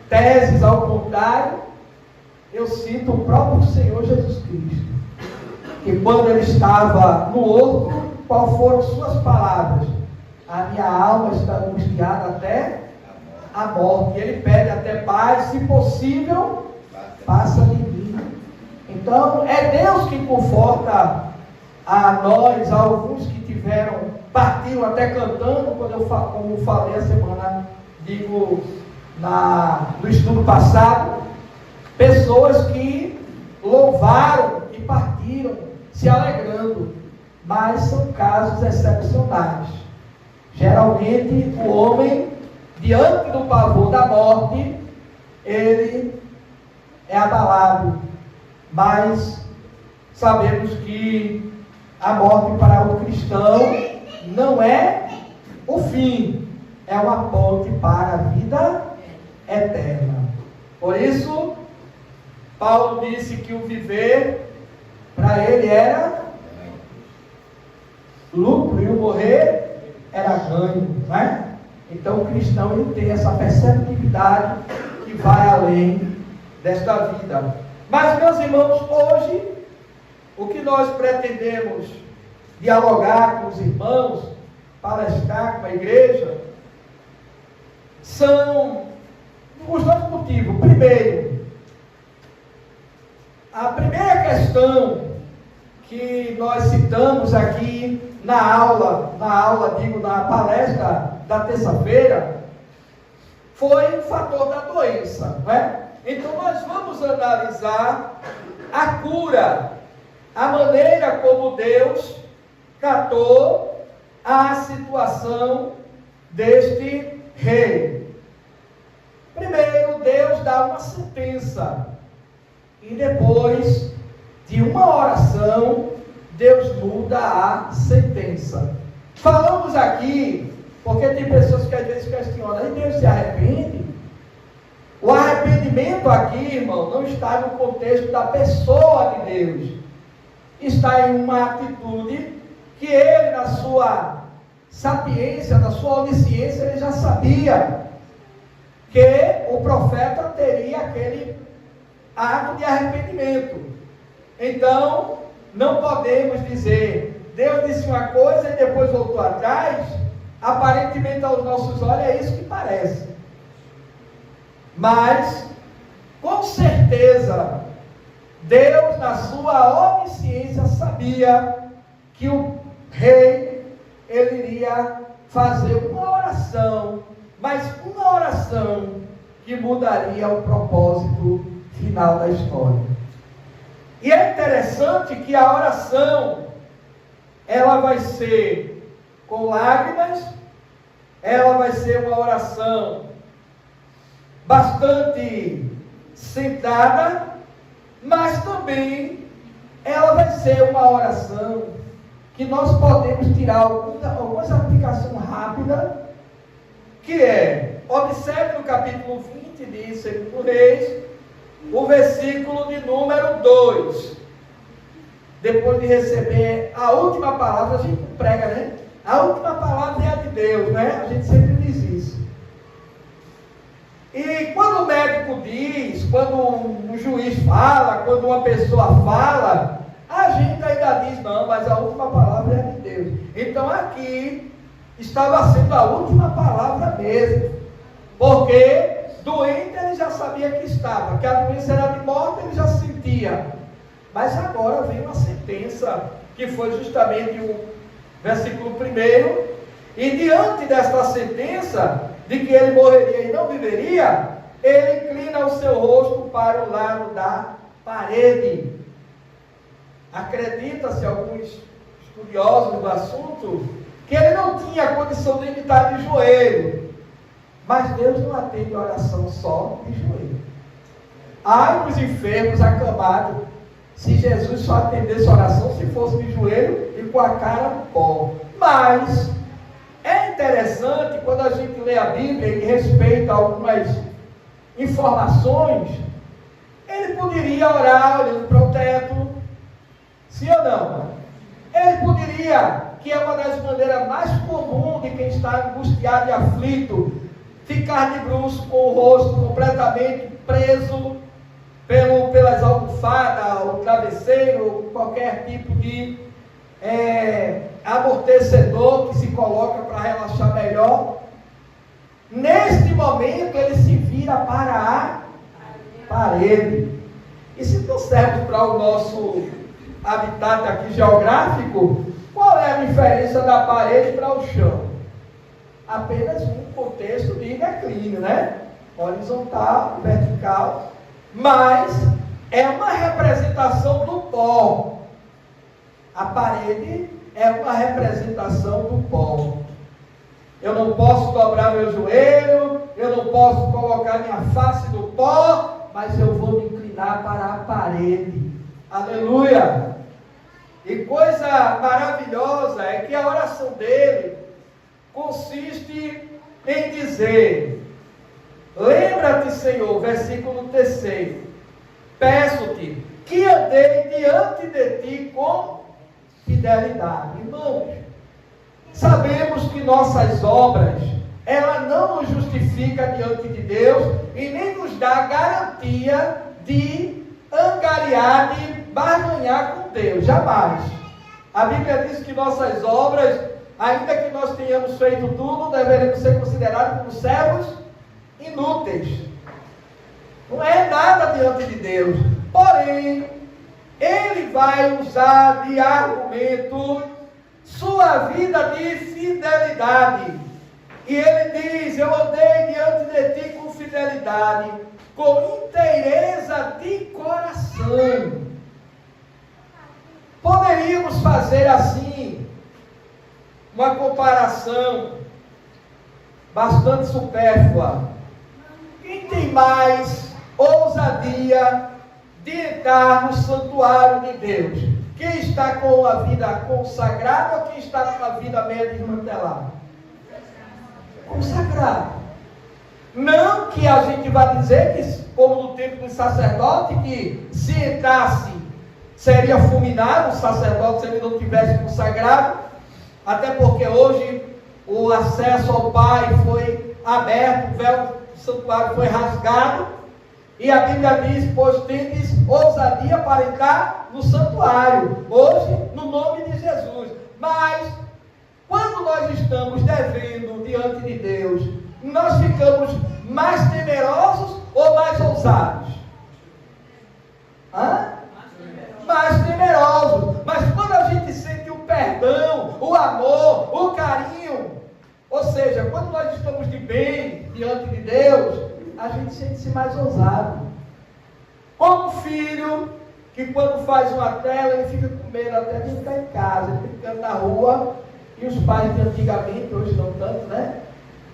teses ao contrário, eu cito o próprio Senhor Jesus Cristo, que quando ele estava no horto, qual foram suas palavras? A minha alma está angustiada até a morte. E ele pede até paz, se possível, passa de mim. Então, é Deus que conforta a nós, a alguns que partiram até cantando, como falei a semana, no estudo passado, pessoas que louvaram e partiram, se alegrando, mas são casos excepcionais. Geralmente, o homem, diante do pavor da morte, ele é abalado, mas sabemos que a morte para o cristão não é o fim, é uma ponte para a vida eterna. Por isso, Paulo disse que o viver para ele era lucro e o morrer era ganho, não é? Então o cristão ele tem essa perceptividade que vai além desta vida. Mas, meus irmãos, hoje o que nós pretendemos dialogar com os irmãos, palestrar com a igreja, são os dois motivos. Primeiro, a primeira questão que nós citamos aqui na palestra da terça-feira, foi o fator da doença, não é? Então nós vamos analisar a cura, a maneira como Deus tratou a situação deste rei. Primeiro, Deus dá uma sentença, e depois de uma oração, Deus muda a sentença. Falamos aqui, porque tem pessoas que às vezes questionam, e Deus se arrepende? O arrependimento aqui, irmão, não está no contexto da pessoa de Deus. Está em uma atitude que ele, na sua sapiência, na sua onisciência, ele já sabia que o profeta teria aquele ato de arrependimento. Então, não podemos dizer, Deus disse uma coisa e depois voltou atrás. Aparentemente aos nossos olhos é isso que parece. Mas, com certeza, Deus, na sua onisciência, sabia que o rei, ele iria fazer uma oração, mas uma oração que mudaria o propósito final da história. E é interessante que a oração, ela vai ser com lágrimas, ela vai ser uma oração bastante sentada, mas também ela vai ser uma oração que nós podemos tirar algumas aplicações rápidas, que é, observe no capítulo 20 de 2 Reis, o versículo de número 2. Depois de receber a última palavra, a gente prega, né? A última palavra é a de Deus, né? A gente sempre diz isso. E quando o médico diz, quando um juiz fala, quando uma pessoa fala, a gente ainda diz, não, mas a última palavra é a de Deus. Então aqui estava sendo a última palavra mesmo, porque doente ele já sabia que estava, que a doença era de morte ele já sentia, mas agora vem uma sentença, que foi justamente o versículo 1, e diante desta sentença, de que ele morreria e não viveria, ele inclina o seu rosto para o lado da parede. Acredita-se alguns estudiosos do assunto, que ele não tinha condição de imitar de joelho, mas Deus não atende a oração só de joelho. Ai dos enfermos acamados, se Jesus só atendesse a oração se fosse de joelho e com a cara no pó. Mas é interessante quando a gente lê a Bíblia e respeita algumas informações, ele poderia orar olhando para o teto, sim ou não? Ele poderia, que é uma das maneiras mais comuns de quem está angustiado e aflito, ficar de bruços com o rosto completamente preso pelas almofadas, o travesseiro, qualquer tipo de amortecedor que se coloca para relaxar melhor. Neste momento ele se vira para a parede. E se trouxermos para o nosso habitat aqui geográfico, qual é a diferença da parede para o chão? Apenas um contexto de declínio, né? Horizontal, vertical, mas é uma representação do pó. A parede é uma representação do pó. Eu não posso dobrar meu joelho, eu não posso colocar minha face no pó, mas eu vou me inclinar para a parede. Aleluia! E coisa maravilhosa é que a oração dele consiste em dizer: lembra-te, Senhor, versículo 3, peço-te que andei diante de ti com fidelidade. Irmãos, sabemos que nossas obras, ela não nos justifica diante de Deus e nem nos dá garantia de angariar, de barganhar com Deus, jamais. A Bíblia diz que nossas obras, ainda que nós tenhamos feito tudo, deveremos ser considerados como servos inúteis. Não é nada diante de Deus. Porém, ele vai usar de argumento sua vida de fidelidade. E ele diz: eu andei diante de ti com fidelidade, com inteireza de coração. Poderíamos fazer assim uma comparação bastante supérflua. Quem tem mais ousadia de entrar no santuário de Deus? Quem está com a vida consagrada ou quem está com a vida meio desmantelada? Consagrado. Não que a gente vai dizer que, como no tempo do sacerdote, que se entrasse seria fulminado o sacerdote se ele não tivesse consagrado, até porque hoje o acesso ao Pai foi aberto, o véu do santuário foi rasgado, e a Bíblia diz: pois tendes ousadia para entrar no santuário, hoje no nome de Jesus. Mas quando nós estamos devendo diante de Deus, nós ficamos mais temerosos ou mais ousados? Mais temerosos. Mas quando a gente sente o perdão, o amor, o carinho, ou seja, quando nós estamos de bem diante de Deus, a gente sente-se mais ousado. Como um filho que quando faz uma tela, ele fica com medo até de ficar em casa, ele fica na rua, e os pais de antigamente, hoje não tanto, né?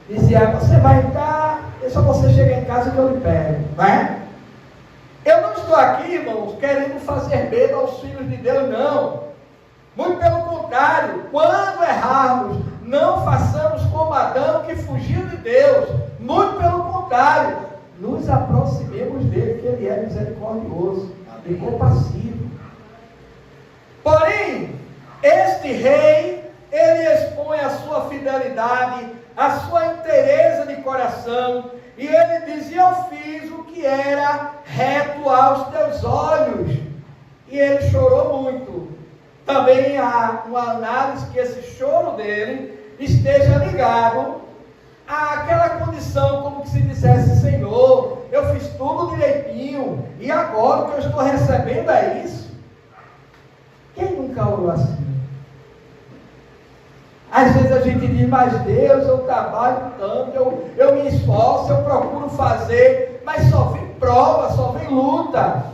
Diziam: você vai entrar, é só você chegar em casa que eu lhe pego, né? Eu não estou aqui, irmãos, querendo fazer medo aos filhos de Deus, não. Muito pelo contrário, quando errarmos, não façamos como Adão que fugiu de Deus. Muito pelo contrário, nos aproximemos dele, que ele é misericordioso e compassivo. Porém, este rei, ele expõe a sua fidelidade, a sua inteireza de coração, e ele diz: eu fiz o que era reto aos teus olhos. E ele chorou muito. Também há uma análise que esse choro dele esteja ligado àquela condição, como que se dissesse: Senhor, eu fiz tudo direitinho, e agora o que eu estou recebendo é isso. Quem nunca orou assim? Às vezes a gente diz: mas Deus, eu trabalho tanto, eu me esforço, eu procuro fazer, mas só vem prova, só vem luta.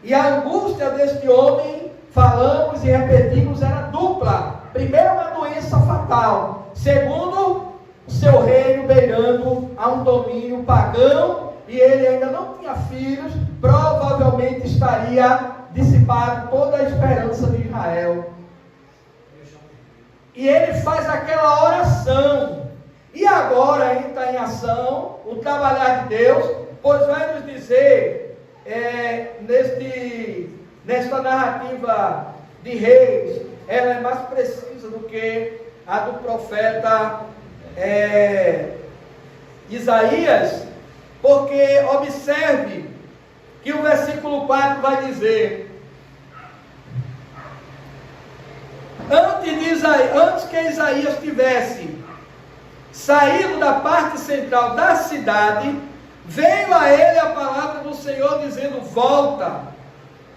E a angústia deste homem, falamos e repetimos, era dupla. Primeiro, uma doença fatal. Segundo, o seu reino beirando a um domínio pagão, e ele ainda não tinha filhos, provavelmente estaria dissipado toda a esperança de Israel. E ele faz aquela oração, e agora entra em ação o trabalhar de Deus, pois vai nos dizer, nesta narrativa de Reis, ela é mais precisa do que a do profeta Isaías, porque observe que o versículo 4 vai dizer: antes que Isaías tivesse saído da parte central da cidade, veio a ele a palavra do Senhor dizendo: volta.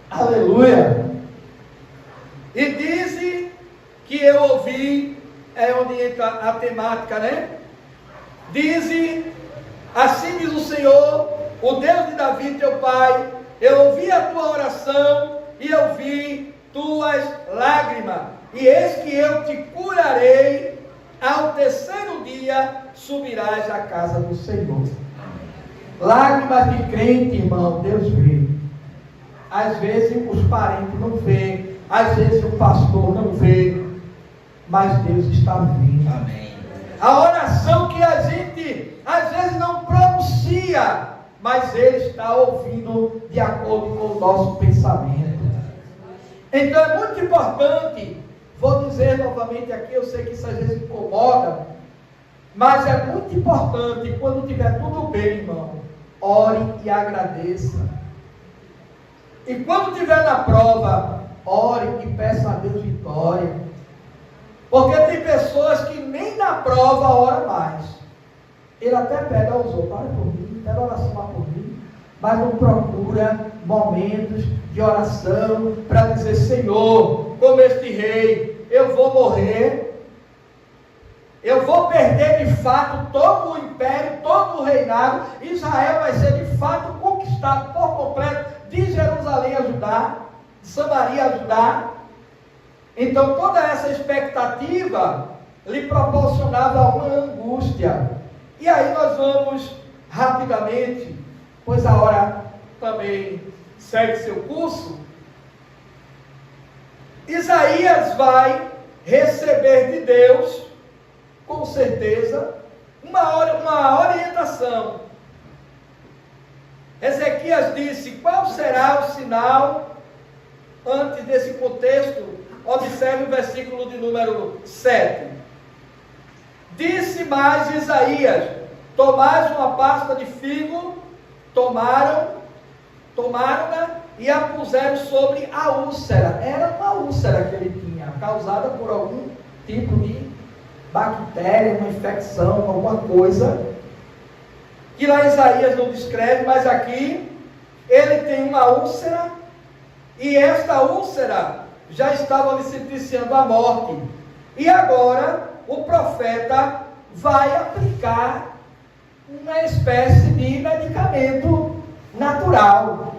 Aleluia. E diz que eu ouvi, é onde entra a temática, né? Diz: assim diz o Senhor, o Deus de Davi teu pai, eu ouvi a tua oração e eu vi tuas lágrimas, e eis que eu te curarei, ao terceiro dia subirás à casa do Senhor. Lágrimas de crente, irmão, Deus vê. Às vezes os parentes não vê, às vezes o pastor não vê, mas Deus está vendo. Amém. A oração que a gente às vezes não pronuncia, mas Ele está ouvindo de acordo com o nosso pensamento. Então é muito importante, vou dizer novamente aqui, eu sei que isso às vezes incomoda, mas é muito importante, quando estiver tudo bem, irmão, ore e agradeça. E quando estiver na prova, ore e peça a Deus vitória. Porque tem pessoas que nem na prova oram mais. Ele até pede aos outros: ore por mim, pede oração lá por mim, mas não procura momentos de oração para dizer: Senhor, como este rei, eu vou morrer, eu vou perder de fato todo o império, todo o reinado, Israel vai ser de fato conquistado por completo, de Jerusalém a Judá, de Samaria a Judá. Então toda essa expectativa lhe proporcionava uma angústia. E aí nós vamos rapidamente, pois a hora também segue seu curso. Isaías vai receber de Deus, com certeza, uma orientação. Ezequias disse: qual será o sinal? Antes desse contexto, observe o versículo de número 7. Disse mais Isaías: tomais uma pasta de figo, tomaram-na e a puseram sobre a úlcera. Era uma úlcera que ele tinha, causada por algum tipo de bactéria, uma infecção, alguma coisa, que lá Isaías não descreve, mas aqui ele tem uma úlcera, e esta úlcera já estava lhe sentenciando a morte. E agora o profeta vai aplicar uma espécie de medicamento natural.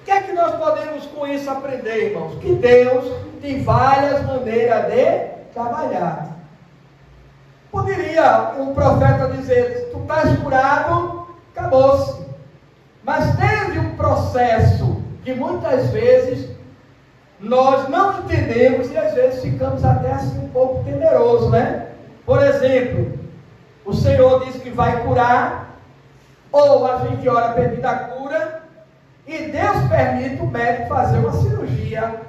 O que é que nós podemos com isso aprender, irmãos? Que Deus tem várias maneiras de trabalhar. Poderia um profeta dizer: tu estás curado, acabou-se. Mas teve um processo que muitas vezes nós não entendemos e às vezes ficamos até assim um pouco temerosos, né? Por exemplo, o Senhor diz que vai curar, ou a gente ora pedindo a cura, e Deus permite o médico fazer uma cirurgia.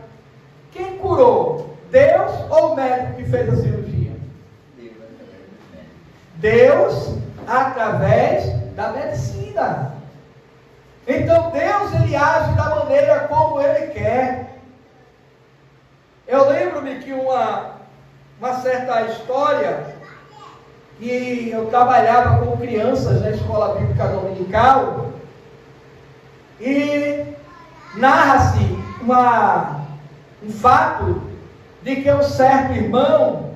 Quem curou? Deus ou o médico que fez a cirurgia? Deus, através da medicina. Então Deus, ele age da maneira como ele quer. Eu lembro-me que uma certa história, que eu trabalhava com crianças na escola bíblica dominical, e narra-se um fato de que um certo irmão,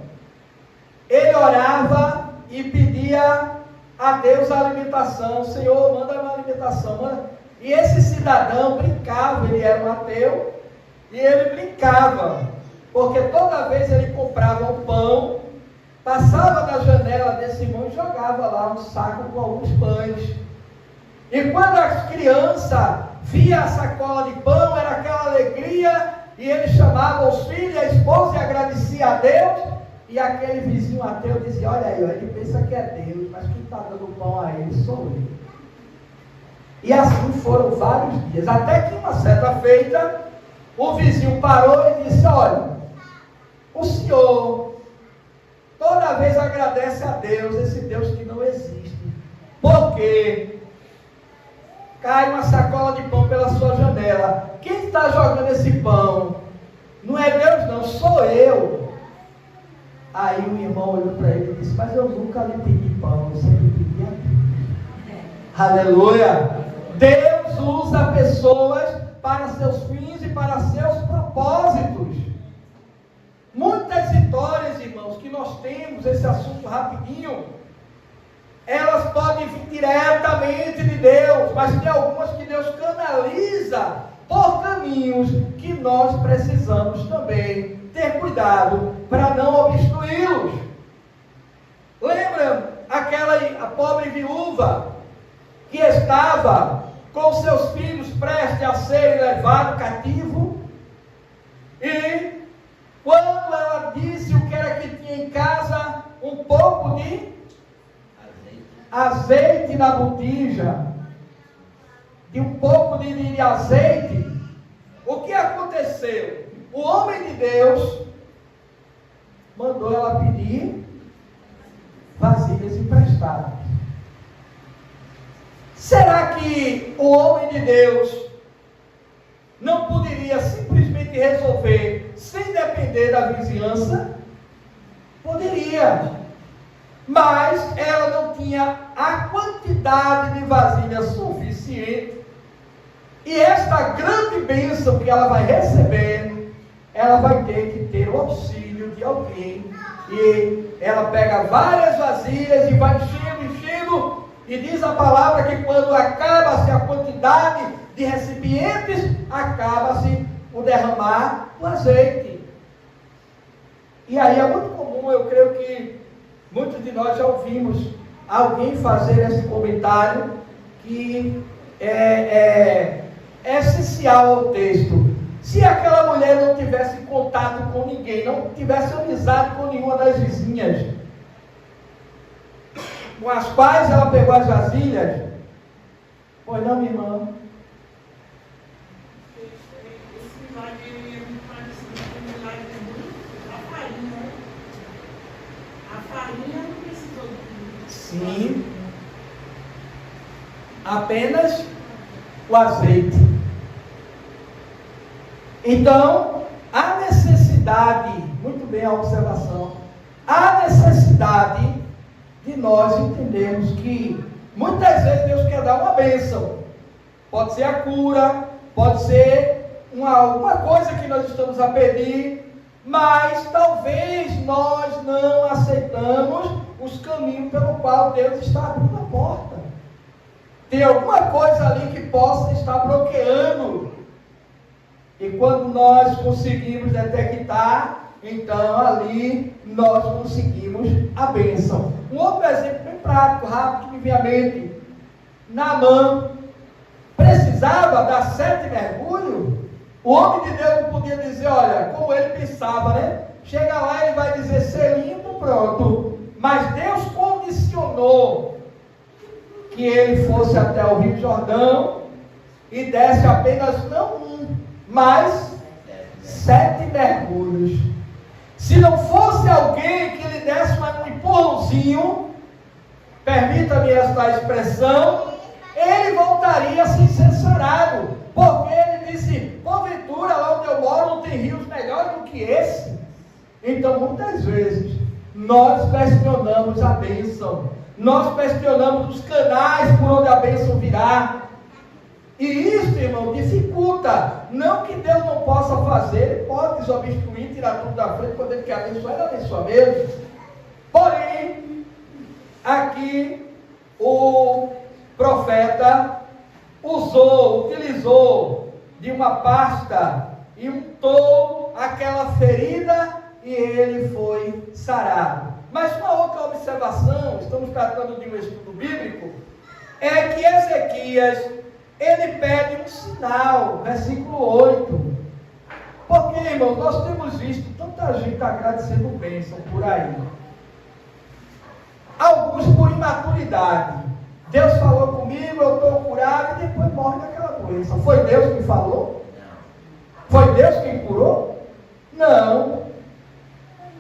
ele orava e pedia a Deus a alimentação. Senhor, manda uma alimentação, manda. E esse cidadão brincava, ele era um ateu, e ele brincava, porque toda vez ele comprava um pão, passava na janela desse irmão e jogava lá um saco com alguns pães. E quando as crianças via a sacola de pão, era aquela alegria, e ele chamava os filhos e a esposa e agradecia a Deus, e aquele vizinho ateu dizia: olha aí, ele pensa que é Deus, mas quem está dando pão a ele sou eu. E assim foram vários dias, até que uma certa feita, o vizinho parou e disse: olha, o senhor toda vez agradece a Deus, esse Deus que não existe, porque cai uma sacola de pão pela sua janela. Quem está jogando esse pão não é Deus não, sou eu. Aí o irmão olhou para ele e disse: mas eu nunca lhe pedi pão, eu sempre pedi a Deus. Aleluia! Deus usa pessoas para seus fins e para seus propósitos. Muitas vitórias, irmãos, que nós temos, esse assunto rapidinho, elas podem vir diretamente de Deus, mas tem algumas que Deus canaliza por caminhos que nós precisamos também ter cuidado para não obstruí-los. Lembra a pobre viúva que estava com seus filhos prestes a serem levados cativo, e quando ela disse o que era que tinha em casa, um pouco de azeite na botija, de um pouco de azeite, o que aconteceu? O homem de Deus mandou ela pedir vasilhas emprestadas. Será que o homem de Deus não poderia simplesmente resolver sem depender da vizinhança? Poderia, mas ela não tinha a quantidade de vasilhas suficiente, e esta grande bênção que ela vai receber, ela vai ter que ter o auxílio de alguém, e ela pega várias vasilhas e vai enchendo, e diz a palavra que quando acaba-se a quantidade de recipientes, acaba-se o derramar do azeite. E aí é muito comum, eu creio que muitos de nós já ouvimos alguém fazer esse comentário que é essencial ao texto. Se aquela mulher não tivesse contato com ninguém, não tivesse amizade com nenhuma das vizinhas, com as quais ela pegou as vasilhas? Pois não, minha irmã? Esse milagre é muito parecido com o milagre da farinha. A farinha não precisou de Sim. Apenas o azeite. Então, há necessidade, muito bem a observação, há necessidade de nós entendermos que muitas vezes Deus quer dar uma bênção. Pode ser a cura, pode ser alguma coisa que nós estamos a pedir, mas talvez nós não aceitamos os caminhos pelo qual Deus está abrindo a porta. Tem alguma coisa ali que possa estar bloqueando. E quando nós conseguimos detectar, então ali nós conseguimos a bênção. Um outro exemplo bem prático, rápido, que me vem à mente. Naamã precisava dar 7 mergulhos. O homem de Deus não podia dizer, olha, como ele pensava, né? Chega lá e ele vai dizer, ser limpo, pronto. Mas Deus condicionou que ele fosse até o Rio Jordão e desse apenas não 1, mas 7 mergulhos. Se não fosse alguém que lhe desse um empurrãozinho, permita-me esta expressão, ele voltaria sem ser sarado, porque ele disse, porventura lá onde eu moro não tem rios melhores do que esse. Então muitas vezes nós questionamos a bênção, nós questionamos os canais por onde a bênção virá, e isso, irmão, dificulta. Não que Deus não possa fazer, ele pode desobstruir, tirar tudo da frente, quando ele quer abençoar, ele abençoa mesmo. Porém, aqui o profeta utilizou de uma pasta e untou aquela ferida e ele foi sarado. Mas uma outra observação, estamos tratando de um estudo bíblico, é que Ezequias, ele pede um sinal, versículo 8. Porque, irmão, nós temos visto tanta gente agradecendo bênção por aí. Alguns por imaturidade. Deus falou comigo, eu estou curado, e depois morre daquela doença. Foi Deus que falou? Foi Deus quem curou? Não.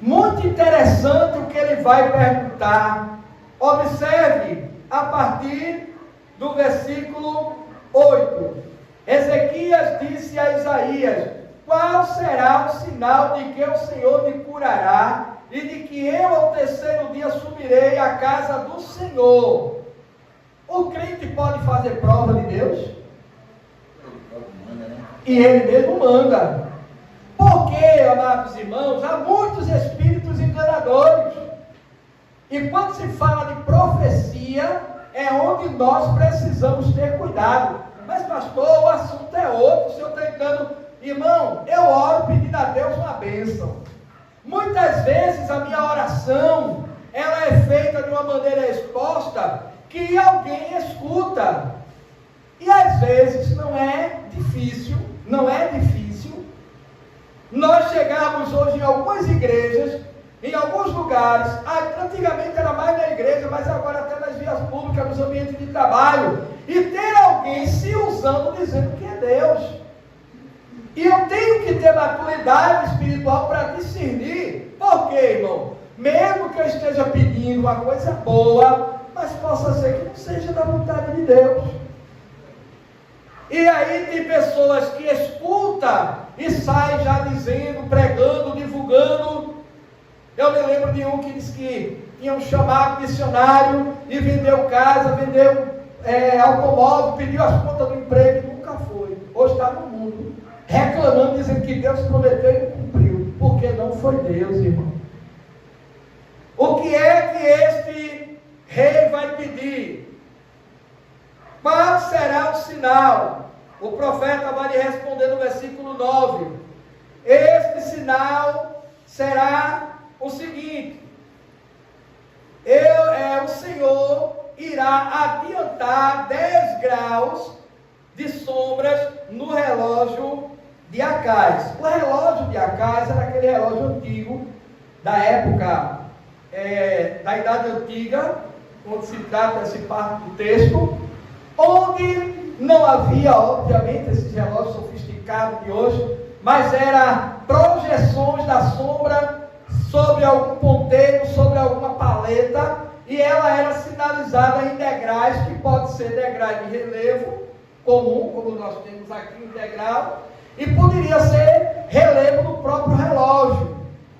Muito interessante o que ele vai perguntar. Observe a partir do versículo 8. Ezequias disse a Isaías, qual será o sinal de que o Senhor me curará e de que eu ao 3º dia subirei à casa do Senhor? O crente pode fazer prova de Deus? E ele mesmo manda. Porque, amados irmãos, há muitos espíritos enganadores. E quando se fala de profecia, é onde nós precisamos ter cuidado. Mas pastor, o assunto é outro, o senhor está entrando. Irmão, eu oro pedindo a Deus uma bênção. Muitas vezes a minha oração, ela é feita de uma maneira exposta, que alguém escuta. E às vezes não é difícil nós chegarmos hoje em algumas igrejas, em alguns lugares, antigamente era mais na igreja, mas agora até nas vias públicas, nos ambientes de trabalho, e ter alguém se usando dizendo que é Deus. E eu tenho que ter maturidade espiritual para discernir. Por quê, irmão? Mesmo que eu esteja pedindo uma coisa boa, mas possa ser que não seja da vontade de Deus. E aí tem pessoas que escutam e saem já dizendo, pregando, divulgando. Eu me lembro de um que disse que tinha um chamado missionário e vendeu casa, vendeu automóvel, pediu as contas do emprego e nunca foi. Hoje está no mundo, reclamando, dizendo que Deus prometeu e não cumpriu, porque não foi Deus, irmão. O que é que este rei vai pedir? Qual será o sinal? O profeta vai lhe responder no versículo 9. Este sinal será o seguinte: o Senhor irá adiantar 10 graus de sombras no relógio de Acais. O relógio de Acais era aquele relógio antigo, da época da Idade Antiga, onde se trata essa parte do texto, onde não havia, obviamente, esses relógios sofisticados de hoje, mas era projeções da sombra sobre algum ponteiro, sobre alguma paleta, e ela era sinalizada em degraus, que pode ser degrau de relevo comum, como nós temos aqui um degrau, e poderia ser relevo do próprio relógio.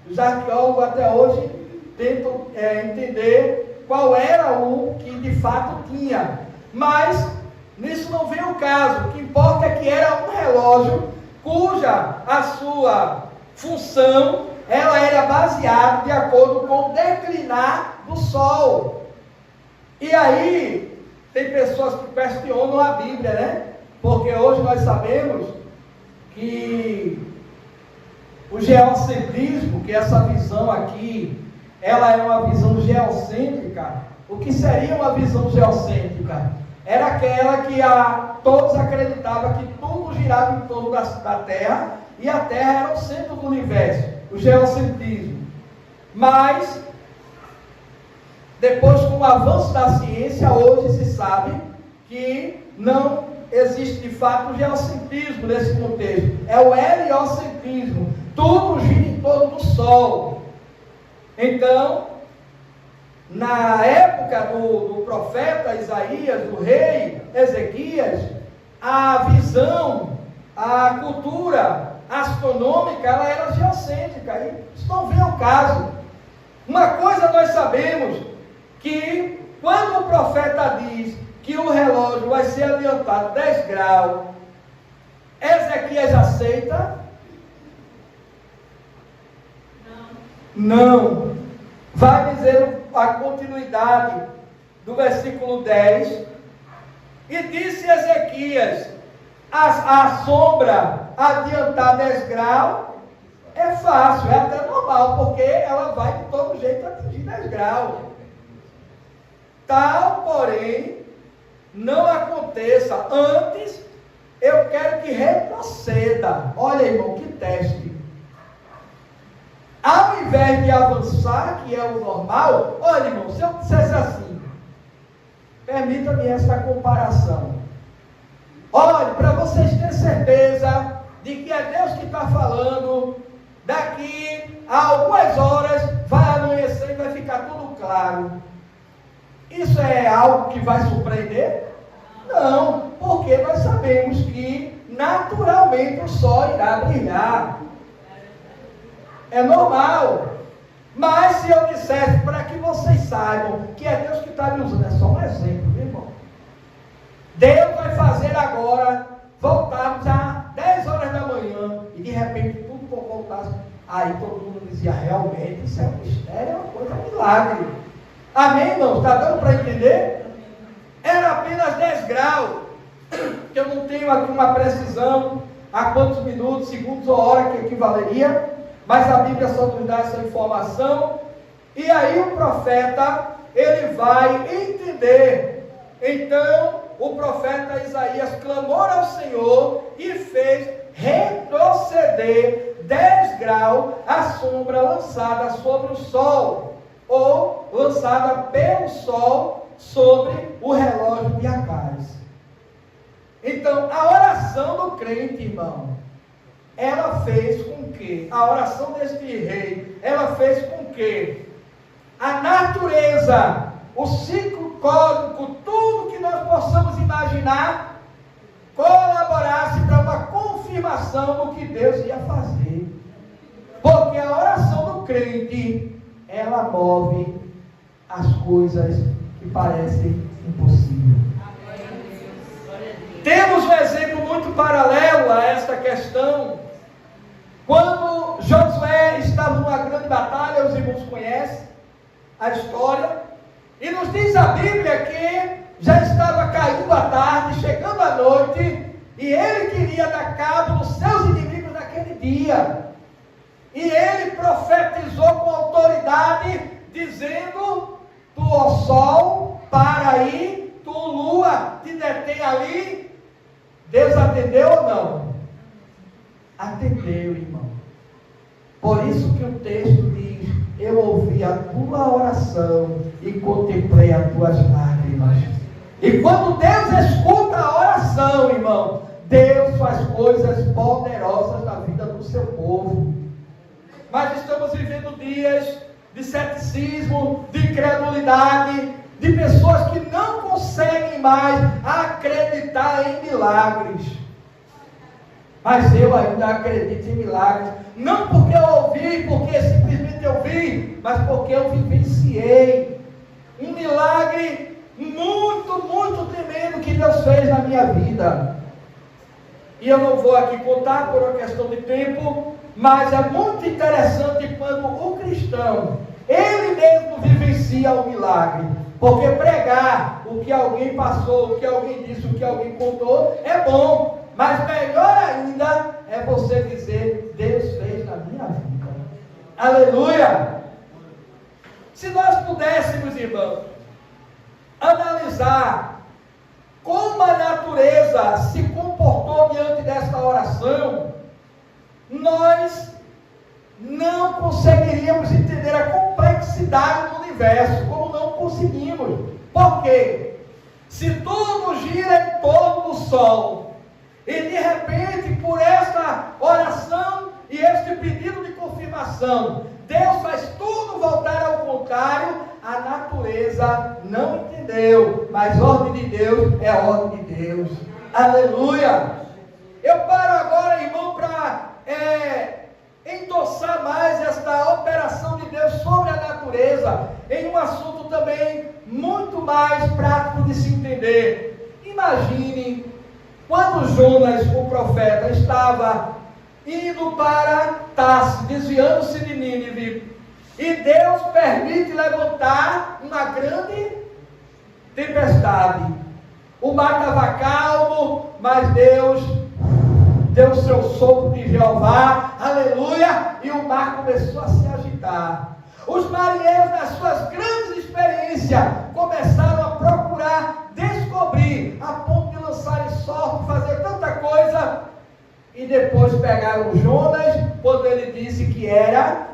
Os arqueólogos até hoje tentam entender qual era o que de fato tinha, mas nisso não vem o caso. O que importa é que era um relógio cuja a sua função ela era baseada de acordo com o declinar do sol. E aí tem pessoas que questionam a Bíblia, né? Porque hoje nós sabemos que o geocentrismo, que essa visão aqui, ela é uma visão geocêntrica. O que seria uma visão geocêntrica? Era aquela que todos acreditavam que tudo girava em torno da Terra e a Terra era o centro do universo, o geocentrismo. Mas, depois com o avanço da ciência, hoje se sabe que não existe de fato o geocentrismo nesse contexto. É o heliocentrismo. Tudo gira em torno do Sol. Então, na época do profeta Isaías, do rei Ezequias, a visão, a cultura astronômica, ela era geocêntrica. E isso não vem ao caso. Uma coisa nós sabemos, que quando o profeta diz que o relógio vai ser adiantado 10 graus, Ezequias aceita? Não. Vai dizer a continuidade do versículo 10. E disse Ezequias: a sombra adiantar 10 graus é fácil, é até normal, porque ela vai de todo jeito atingir 10 graus. Tal, porém, não aconteça. Antes, eu quero que retroceda. Olha, irmão, que teste. Ao invés de avançar, que é o normal, olha, irmão, se eu dissesse assim, permita-me essa comparação. Olha, para vocês terem certeza de que é Deus que está falando, daqui a algumas horas vai amanhecer e vai ficar tudo claro. Isso é algo que vai surpreender? Não, porque nós sabemos que naturalmente o sol irá brilhar. É normal. Mas se eu dissesse, para que vocês saibam que é Deus que está me usando, é só um exemplo, meu irmão. Deus vai fazer agora, voltarmos a 10 horas da manhã, e de repente tudo voltasse. Aí todo mundo dizia, realmente, isso é um mistério, é uma coisa, um milagre. Amém, irmão? Está dando para entender? Era apenas 10 graus, que eu não tenho aqui uma precisão, a quantos minutos, segundos ou hora que equivaleria, mas a Bíblia só nos dá essa informação. E aí o profeta, ele vai entender. Então, o profeta Isaías clamou ao Senhor e fez retroceder 10 graus a sombra lançada sobre o sol, ou lançada pelo sol sobre o relógio de Acais. Então, a oração do crente, irmão, ela fez com que, a oração deste rei, ela fez com que a natureza, o ciclo cósmico, tudo que nós possamos imaginar, colaborasse para uma confirmação do que Deus ia fazer. Porque a oração do crente, ela move as coisas que parecem impossíveis. Temos um exemplo muito paralelo a esta questão. Quando Josué estava numa grande batalha, os irmãos conhecem a história, e nos diz a Bíblia que já estava caindo a tarde, chegando a noite, e ele queria dar cabo dos seus inimigos naquele dia. E ele profetizou com autoridade, dizendo: tu, ó sol, para aí, tu, lua, te detém ali. Deus atendeu ou não? Atendeu, irmão. Por isso que o texto diz: eu ouvi a tua oração e contemplei as tuas lágrimas. E quando Deus escuta a oração, irmão, Deus faz coisas poderosas na vida do seu povo. Mas estamos vivendo dias de ceticismo, de incredulidade, de pessoas que não conseguem mais acreditar em milagres. Mas eu ainda acredito em milagres, não porque eu ouvi, porque simplesmente eu vi, mas porque eu vivenciei um milagre muito, muito tremendo que Deus fez na minha vida. E eu não vou aqui contar por uma questão de tempo, mas é muito interessante quando o cristão, ele mesmo vivencia o milagre. Porque pregar o que alguém passou, o que alguém disse, o que alguém contou, é bom. Mas melhor ainda é você dizer, Deus fez na minha vida. Aleluia! Se nós pudéssemos, irmãos, analisar como a natureza se comportou diante desta oração, nós não conseguiríamos entender a complexidade do universo, como não conseguimos. Por quê? Se tudo gira em torno do Sol, e de repente, por esta oração e este pedido de confirmação, Deus faz tudo voltar ao contrário, a natureza não entendeu, mas ordem de Deus é ordem de Deus. Aleluia! Eu paro agora, irmão, para endossar mais esta operação de Deus sobre a natureza, em um assunto também muito mais prático de se entender. Imagine quando Jonas, o profeta, estava indo para Tarsis, desviando-se de Nínive, e Deus permite levantar uma grande tempestade. O mar estava calmo, mas Deus deu o seu sopro de Jeová, aleluia, e o mar começou a se agitar. Os marinheiros, nas suas grandes experiências, começaram a procurar descobrir, a ponto de lançarem sorte, fazer tanta coisa, e depois pegaram Jonas, quando ele disse que era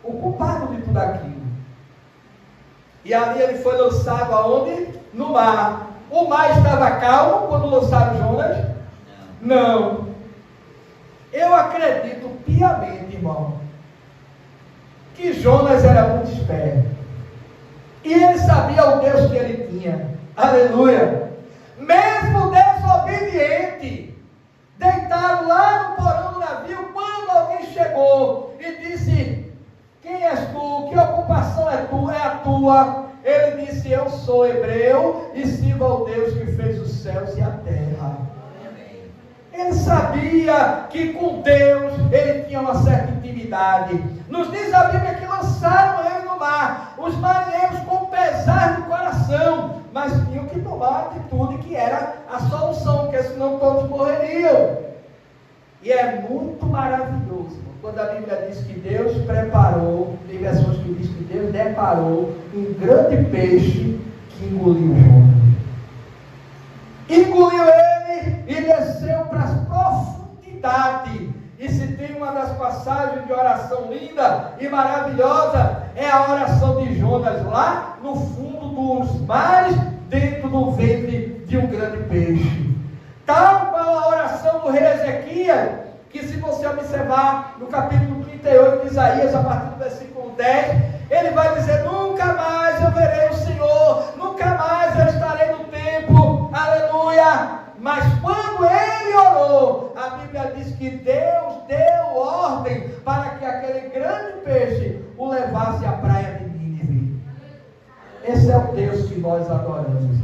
o culpado de tudo aquilo. E ali ele foi lançado aonde? No mar. O mar estava calmo quando lançaram Jonas? Não. Eu acredito piamente, irmão, que Jonas era muito esperto. E ele sabia o Deus que ele tinha. Aleluia. Mesmo desobediente, deitado lá no porão do navio, quando alguém chegou e disse, quem és tu? Que ocupação é a tua? Ele disse, eu sou hebreu e sirvo ao Deus que fez os céus e a terra. Ele sabia que com Deus ele tinha uma certa intimidade. Nos diz a Bíblia que lançaram ele no mar, os marinheiros com pesar no coração, mas tinham que tomar a atitude que era a solução, porque senão todos morreriam. E é muito maravilhoso quando a Bíblia diz que Deus preparou, tem versões que diz que Deus deparou um grande peixe que engoliu Jonas. Engoliu ele e desceu para as profundidades. E se tem uma das passagens de oração linda e maravilhosa, é a oração de Jonas lá no fundo dos mares, dentro do ventre de um grande peixe. Tal qual a oração do rei Ezequias, que se você observar no capítulo 38 de Isaías, a partir do versículo 10, ele vai dizer, nunca mais eu verei o Senhor, nunca mais eu estarei no templo, aleluia. Mas quando ele orou, a Bíblia diz que Deus deu ordem para que aquele grande peixe o levasse à praia de Nínive. Esse é o Deus que nós adoramos.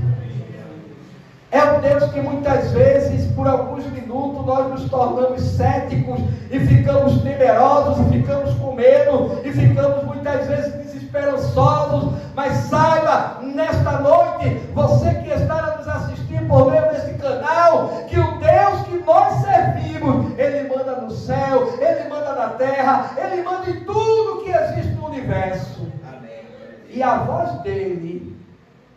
É o Deus que muitas vezes, por alguns minutos, nós nos tornamos céticos e ficamos temerosos e ficamos com medo e ficamos muitas vezes desesperançosos. Mas saiba, nesta noite, você que está nos assistindo por meio desse canal, que o Deus que nós servimos, Ele manda no céu, Ele manda na terra, Ele manda em tudo que existe no universo. Amém. E a voz dele,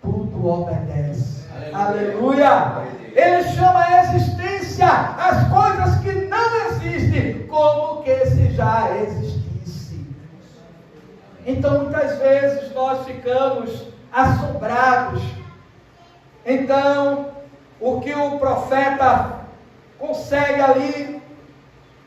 tudo obedece. Aleluia! Ele chama a existência as coisas que não existem, como que se já existisse. Então muitas vezes nós ficamos assombrados. Então, o que o profeta consegue ali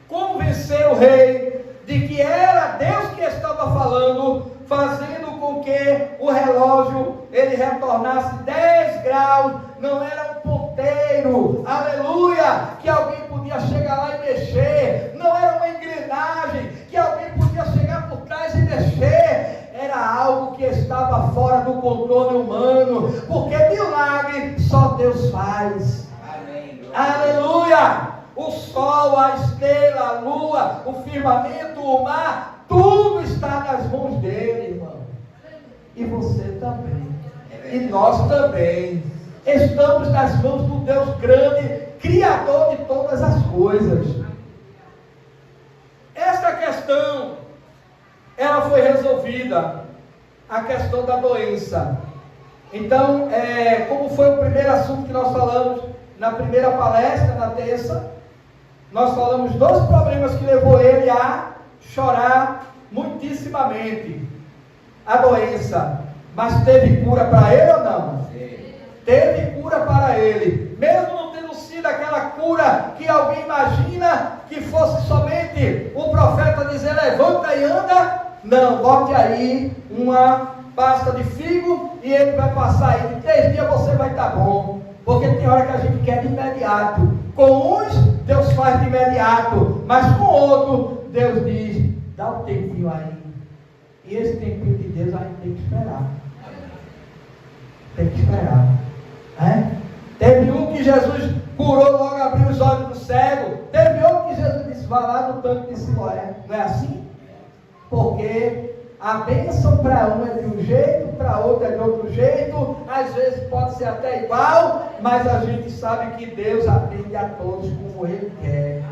convencer o rei de que era Deus que estava falando, fazendo com que o relógio ele retornasse 10 graus, não era um ponteiro, aleluia, que alguém podia chegar lá e mexer, não era uma engrenagem que alguém podia chegar por trás e mexer, era algo que estava fora do controle humano, porque milagre só Deus faz. Amém. Aleluia! O sol, a estrela, a lua, o firmamento, o mar, tudo está nas mãos dele, irmão. E você também. E nós também. Estamos nas mãos do Deus grande, Criador de todas as coisas. Esta questão, ela foi resolvida. A questão da doença. Então, como foi o primeiro assunto que nós falamos na primeira palestra, na terça, nós falamos 2 problemas que levou ele a chorar muitíssimamente. A doença. Mas teve cura para ele ou não? Sim. Teve cura para ele. Mesmo não tendo sido aquela cura que alguém imagina que fosse somente o profeta dizer levanta e anda. Não, bote aí uma pasta de figo e ele vai passar aí. Em 3 dias você vai estar bom. Porque tem hora que a gente quer de imediato. Com uns, Deus faz de imediato. Mas com outro, Deus diz, dá um tempinho aí. E esse tempinho de Deus a gente tem que esperar. Tem que esperar. Teve um que Jesus curou, logo abriu os olhos do cego. Teve outro que Jesus disse, vá lá no tanque de Siloé. Não é assim? Porque a bênção para um é de um jeito, para outro é de outro jeito, às vezes pode ser até igual, mas a gente sabe que Deus atende a todos como Ele quer.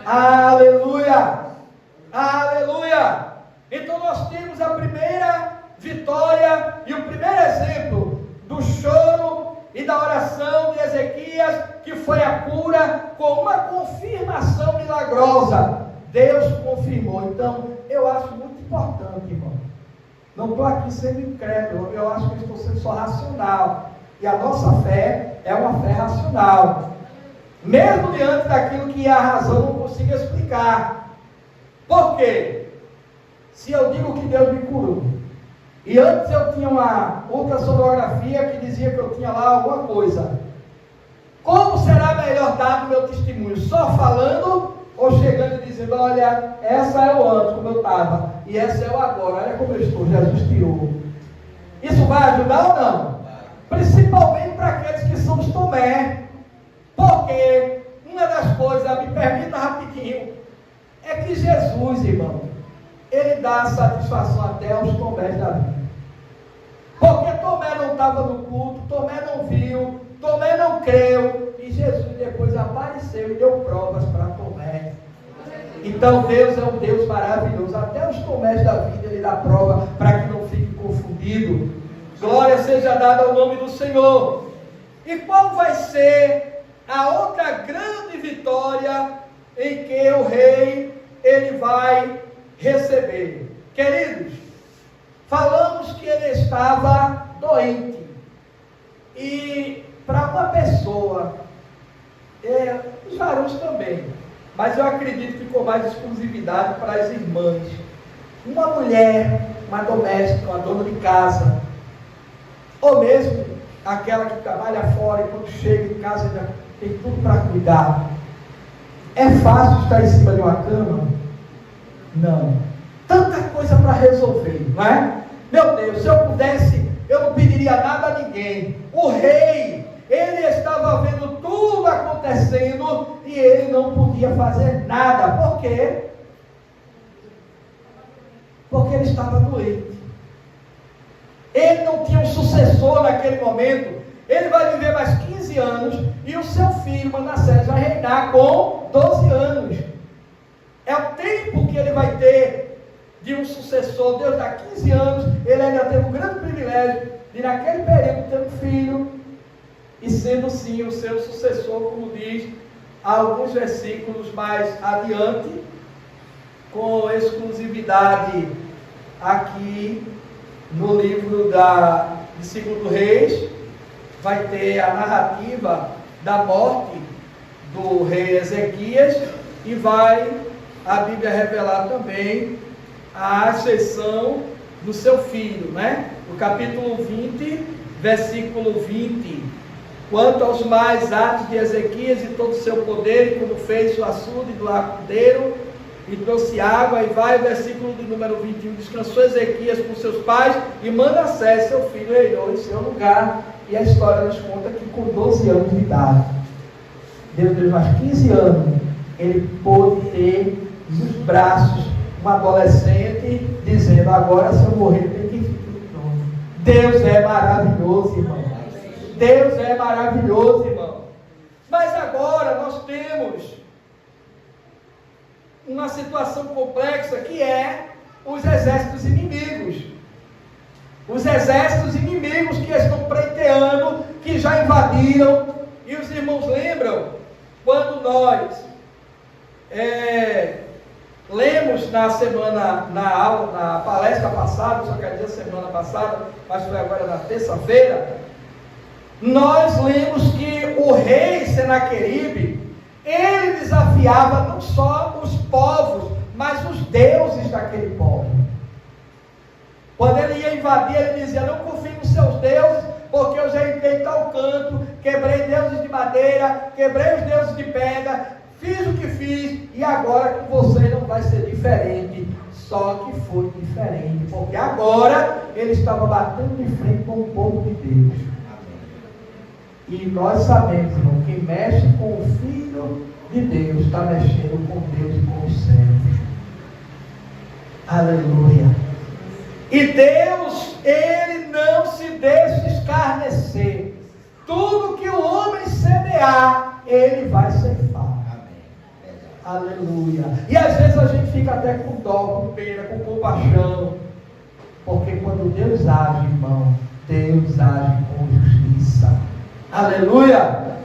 Aleluia! Aleluia! Então nós temos a primeira vitória e o primeiro exemplo do choro e da oração de Ezequias, que foi a cura com uma confirmação milagrosa. Deus confirmou. Então, eu acho muito importante, irmão. Não estou aqui sendo incrédulo, eu acho que estou sendo só racional. E a nossa fé é uma fé racional. Mesmo diante daquilo que a razão não consiga explicar. Por quê? Se eu digo que Deus me curou, e antes eu tinha uma ultrassonografia que dizia que eu tinha lá alguma coisa, como será melhor dar o meu testemunho? Só falando ou chegando e dizendo, olha, essa é o antes, como eu estava, e essa é o agora, olha como eu estou, Jesus tirou. Isso vai ajudar ou não? Principalmente para aqueles que somos Tomé. Porque uma das coisas, me permita rapidinho, é que Jesus, irmão, Ele dá satisfação até aos Tomés da vida. Porque Tomé não estava no culto, Tomé não viu, Tomé não creu, e Jesus depois apareceu e deu provas para Tomé. Então Deus é um Deus maravilhoso. Até os Tomés da vida Ele dá prova para que não fique confundido. Glória seja dada ao nome do Senhor. E qual vai ser a outra grande vitória em que o rei ele vai receber? Queridos, falamos que ele estava doente. E para uma pessoa, os varões também, mas eu acredito que com mais exclusividade para as irmãs, uma mulher, uma doméstica, uma dona de casa, ou mesmo aquela que trabalha fora e quando chega em casa ainda tem tudo para cuidar, é fácil estar em cima de uma cama? Não. Tanta coisa para resolver, não é? Meu Deus, se eu pudesse, eu não pediria nada a ninguém. O rei, ele estava vendo tudo acontecendo e ele não podia fazer nada. Por quê? Porque ele estava doente. Ele não tinha um sucessor naquele momento. Ele vai viver mais 15 anos e o seu filho, Manassés, vai reinar com 12 anos. É o tempo que ele vai ter de um sucessor. Deus dá 15 anos, ele ainda teve o grande privilégio de naquele período ter um filho e sendo sim o seu sucessor, como diz alguns versículos mais adiante, com exclusividade aqui no livro de 2 Reis, vai ter a narrativa da morte do rei Ezequias e vai a Bíblia revelar também a ascensão do seu filho, né? No capítulo 20, versículo 20: quanto aos mais atos de Ezequias e todo o seu poder, e como fez o açude do arcudeiro e trouxe água, e vai o versículo de número 21: descansou Ezequias com seus pais, e Manassés, seu filho, reinou em seu lugar. E a história nos conta que com 12 anos de idade, dentro de mais 15 anos, ele pôde ter nos braços um adolescente, dizendo: agora se eu morrer tem que ir no trono. Deus é maravilhoso, irmão. Deus é maravilhoso, irmão. Mas agora nós temos uma situação complexa, que é os exércitos inimigos. Os exércitos inimigos que estão pleiteando, que já invadiram. E os irmãos lembram quando nós lemos na semana, na palestra passada, só quer dizer semana passada, mas foi agora na terça-feira, nós lemos que o rei Senaqueribe, ele desafiava não só os povos, mas os deuses daquele povo. Quando ele ia invadir, ele dizia: não confie nos seus deuses, porque eu já entrei tal canto, quebrei deuses de madeira, quebrei os deuses de pedra, fiz o que fiz, e agora com você não vai ser diferente. Só que foi diferente, porque agora ele estava batendo de frente com o povo de Deus. E nós sabemos, irmão, que mexe com o Filho de Deus está mexendo com Deus e com os céus. Aleluia. E Deus, ele não se deixa escarnecer. Tudo que o homem semear, ele vai ceifar. Aleluia. E às vezes a gente fica até com dó, com pena, com compaixão, porque quando Deus age, irmão, Deus age com justiça. Aleluia.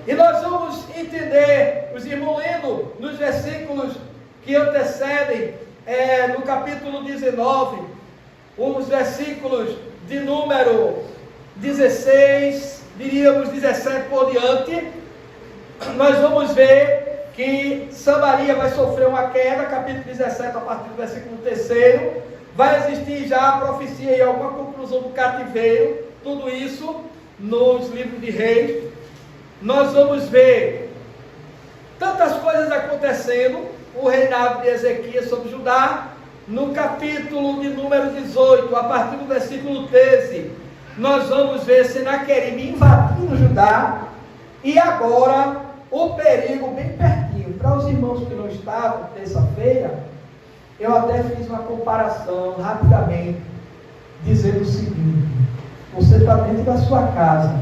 E nós vamos entender, os irmãos lendo nos versículos que antecedem, no capítulo 19, os versículos de número 16, diríamos 17 por diante, nós vamos ver que Samaria vai sofrer uma queda, capítulo 17, a partir do versículo 3, vai existir já a profecia e alguma conclusão do cativeiro, tudo isso nos livros de Reis. Nós vamos ver tantas coisas acontecendo, o reinado de Ezequias sobre Judá. No capítulo de número 18, a partir do versículo 13, nós vamos ver Senaqueribe invadindo Judá, e agora o perigo bem pertinho. Para os irmãos que não estavam terça-feira, eu até fiz uma comparação rapidamente, dizendo o seguinte: você está dentro da sua casa,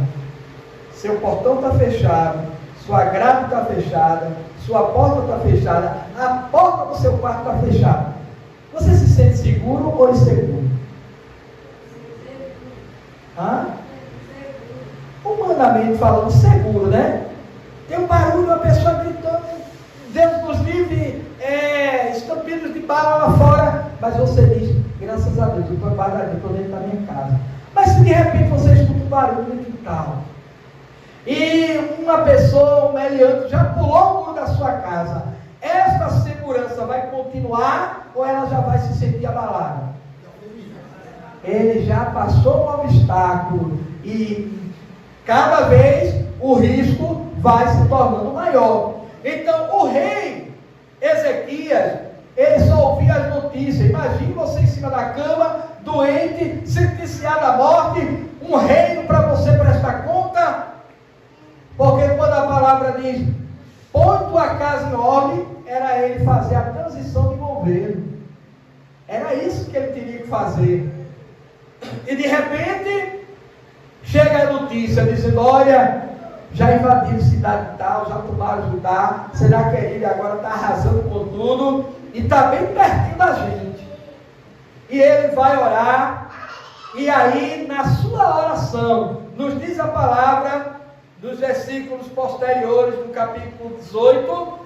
seu portão está fechado, sua grade está fechada, sua porta está fechada, a porta do seu quarto está fechada. Você se sente seguro ou inseguro? Humanamente falando, seguro, né? Tem um barulho, uma pessoa gritando, Deus nos livre, estampidos de bala lá fora, mas você diz: graças a Deus, eu estou guardadinho, estou dentro da minha casa. Mas se de repente você escuta um barulho no quintal, e uma pessoa, um meliante, já pulou o muro da sua casa, esta segurança vai continuar ou ela já vai se sentir abalada? Ele já passou um obstáculo e cada vez o risco vai se tornando maior. Então o rei Ezequias, ele só ouvia as notícias. Imagine você em cima da cama, doente, sentenciado à morte, um reino para você prestar conta. Porque quando a palavra diz: põe tua casa em ordem, era ele fazer a transição de governo. Era isso que ele teria que fazer. E de repente chega a notícia dizendo: olha, já invadiram cidade tal, já tomaram Judá, Senaqueribe agora está arrasando com tudo, e está bem pertinho da gente. E ele vai orar, e aí na sua oração, nos diz a palavra dos versículos posteriores do capítulo 18,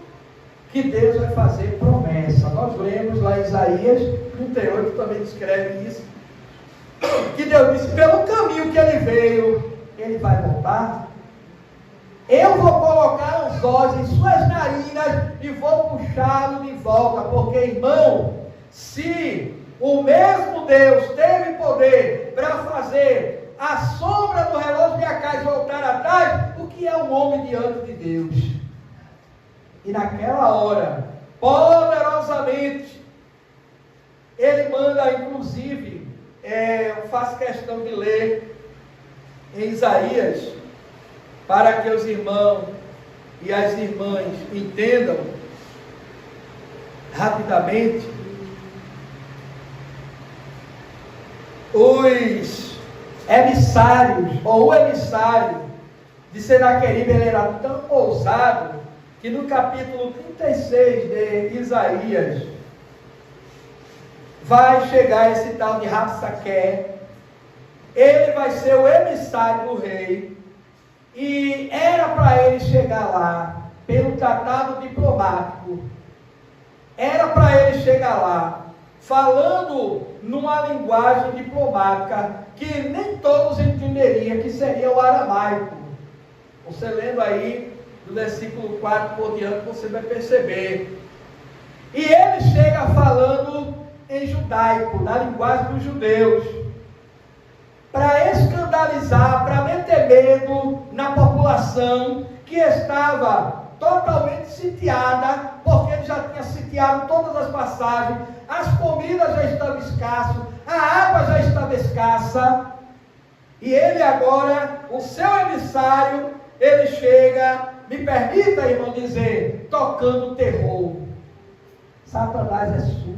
que Deus vai fazer promessa. Nós lemos lá em Isaías 38, também descreve isso, que Deus disse: pelo caminho que ele veio, ele vai voltar? Eu vou colocar anzóis em suas narinas e vou puxá-lo de volta, porque, irmão, se o mesmo Deus teve poder para fazer a sombra do relógio de Acais voltar atrás, o que é um homem diante de Deus? E naquela hora, poderosamente, ele manda, inclusive, eu faço questão de ler em Isaías, para que os irmãos e as irmãs entendam rapidamente. Os emissários, ou o emissário de Senaqueribe, ele era tão ousado, que no capítulo 36 de Isaías, vai chegar esse tal de Rabsaque. Ele vai ser o emissário do rei, e era para ele chegar lá, pelo tratado diplomático, era para ele chegar lá, falando numa linguagem diplomática, que nem todos entenderiam, que seria o aramaico. Você lendo aí, do versículo 4 por diante, você vai perceber. E ele chega falando em judaico, na linguagem dos judeus, para escandalizar, para meter medo na população que estava totalmente sitiada, porque ele já tinha sitiado todas as passagens, as comidas já estavam escassas, a água já estava escassa, e ele agora, o seu emissário, ele chega, me permita, irmão, dizer, tocando terror. Satanás é sujo.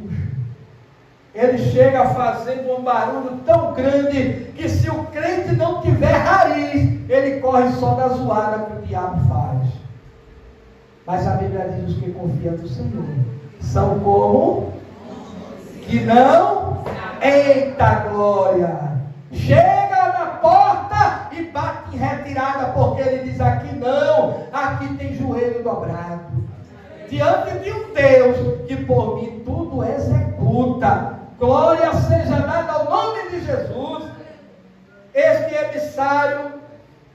Ele chega fazendo um barulho tão grande, que se o crente não tiver raiz, ele corre só da zoada que o diabo faz. Mas a Bíblia diz: os que confiam no Senhor são como que não, eita glória, chega na porta e bate em retirada, porque ele diz: aqui não, aqui tem joelho dobrado, diante de um Deus que por mim tudo executa. Glória seja dada ao nome de Jesus. Este emissário,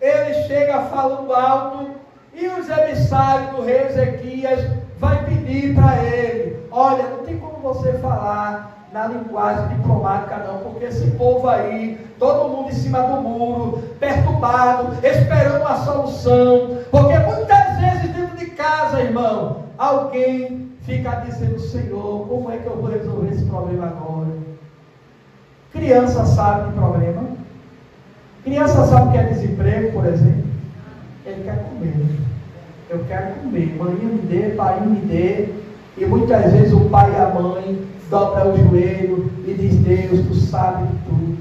ele chega falando alto, e os emissários do rei Ezequias vai pedir para ele: olha, não tem como você falar na linguagem diplomática não, porque esse povo aí, todo mundo em cima do muro, perturbado, esperando uma solução, porque muitas vezes dentro de casa, irmão, alguém fica dizendo: Senhor, como é que eu vou resolver esse problema agora? Criança sabe de problema. Criança sabe o que é desemprego, por exemplo. Ele quer comer. Eu quero comer. Mãe me dê, pai me dê. E muitas vezes o pai e a mãe dobra o joelho e diz: Deus, tu sabe de tudo.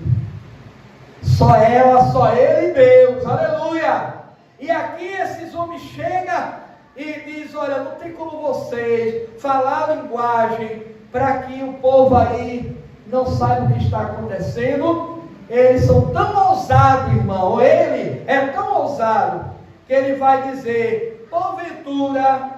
Só ela, só ele e Deus. Aleluia! E aqui esses homens chegam e diz: olha, não tem como vocês falar a linguagem para que o povo aí não saiba o que está acontecendo. Eles são tão ousados, irmão, ele é tão ousado, que ele vai dizer: porventura,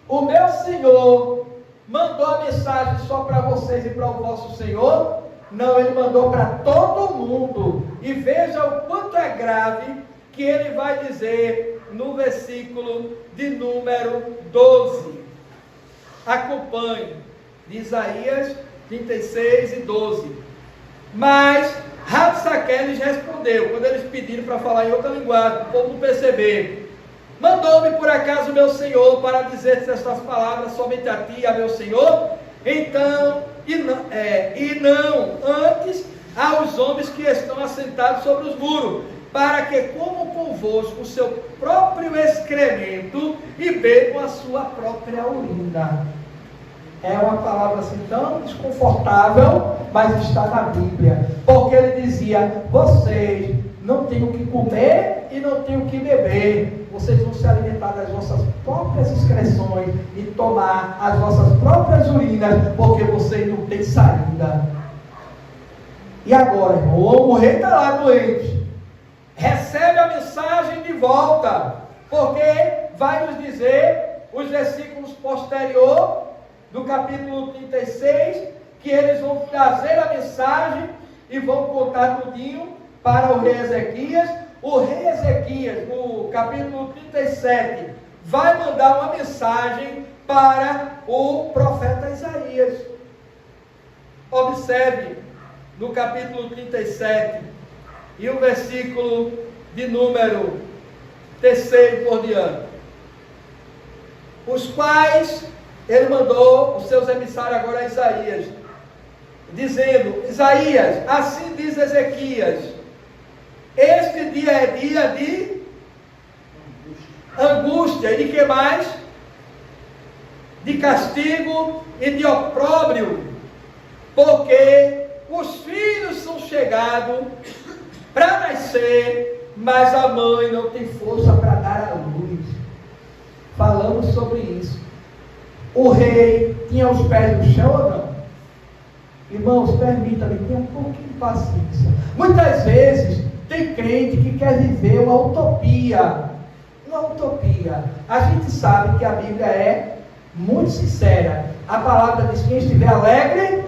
o meu Senhor mandou a mensagem só para vocês e para o vosso Senhor? Não, ele mandou para todo mundo. E veja o quanto é grave que ele vai dizer no versículo de número 12. Acompanhe, de Isaías 36 e 12. Mas Rabsaque lhes respondeu, quando eles pediram para falar em outra linguagem, o povo não perceber: mandou-me por acaso meu Senhor para dizer estas palavras somente a ti, a meu Senhor? Então, e não antes aos homens que estão assentados sobre os muros, para que comam convosco o seu próprio excremento e bebam a sua própria urina. É uma palavra assim tão desconfortável, mas está na Bíblia, porque ele dizia: vocês não têm o que comer e não têm o que beber, vocês vão se alimentar das vossas próprias excreções e tomar as vossas próprias urinas, porque vocês não têm saída. E agora, irmão, o rei está lá doente, recebe a mensagem de volta, porque vai nos dizer os versículos posteriores do capítulo 36, que eles vão trazer a mensagem e vão contar tudinho, para o rei Ezequias. O rei Ezequias, no capítulo 37, vai mandar uma mensagem para o profeta Isaías. Observe no capítulo 37 e o versículo de número 3 por diante. Os quais ele mandou os seus emissários agora a Isaías, dizendo: Isaías, assim diz Ezequias, este dia é dia de angústia e de que mais? De castigo e de opróbrio, porque os filhos são chegados para nascer, mas a mãe não tem força para dar à luz. Falamos sobre isso. O rei tinha os pés no chão ou não? Irmãos, permita-me, tenha um pouquinho de paciência. Muitas vezes tem crente que quer viver uma utopia. Uma utopia. A gente sabe que a Bíblia é muito sincera. A palavra diz: quem estiver alegre,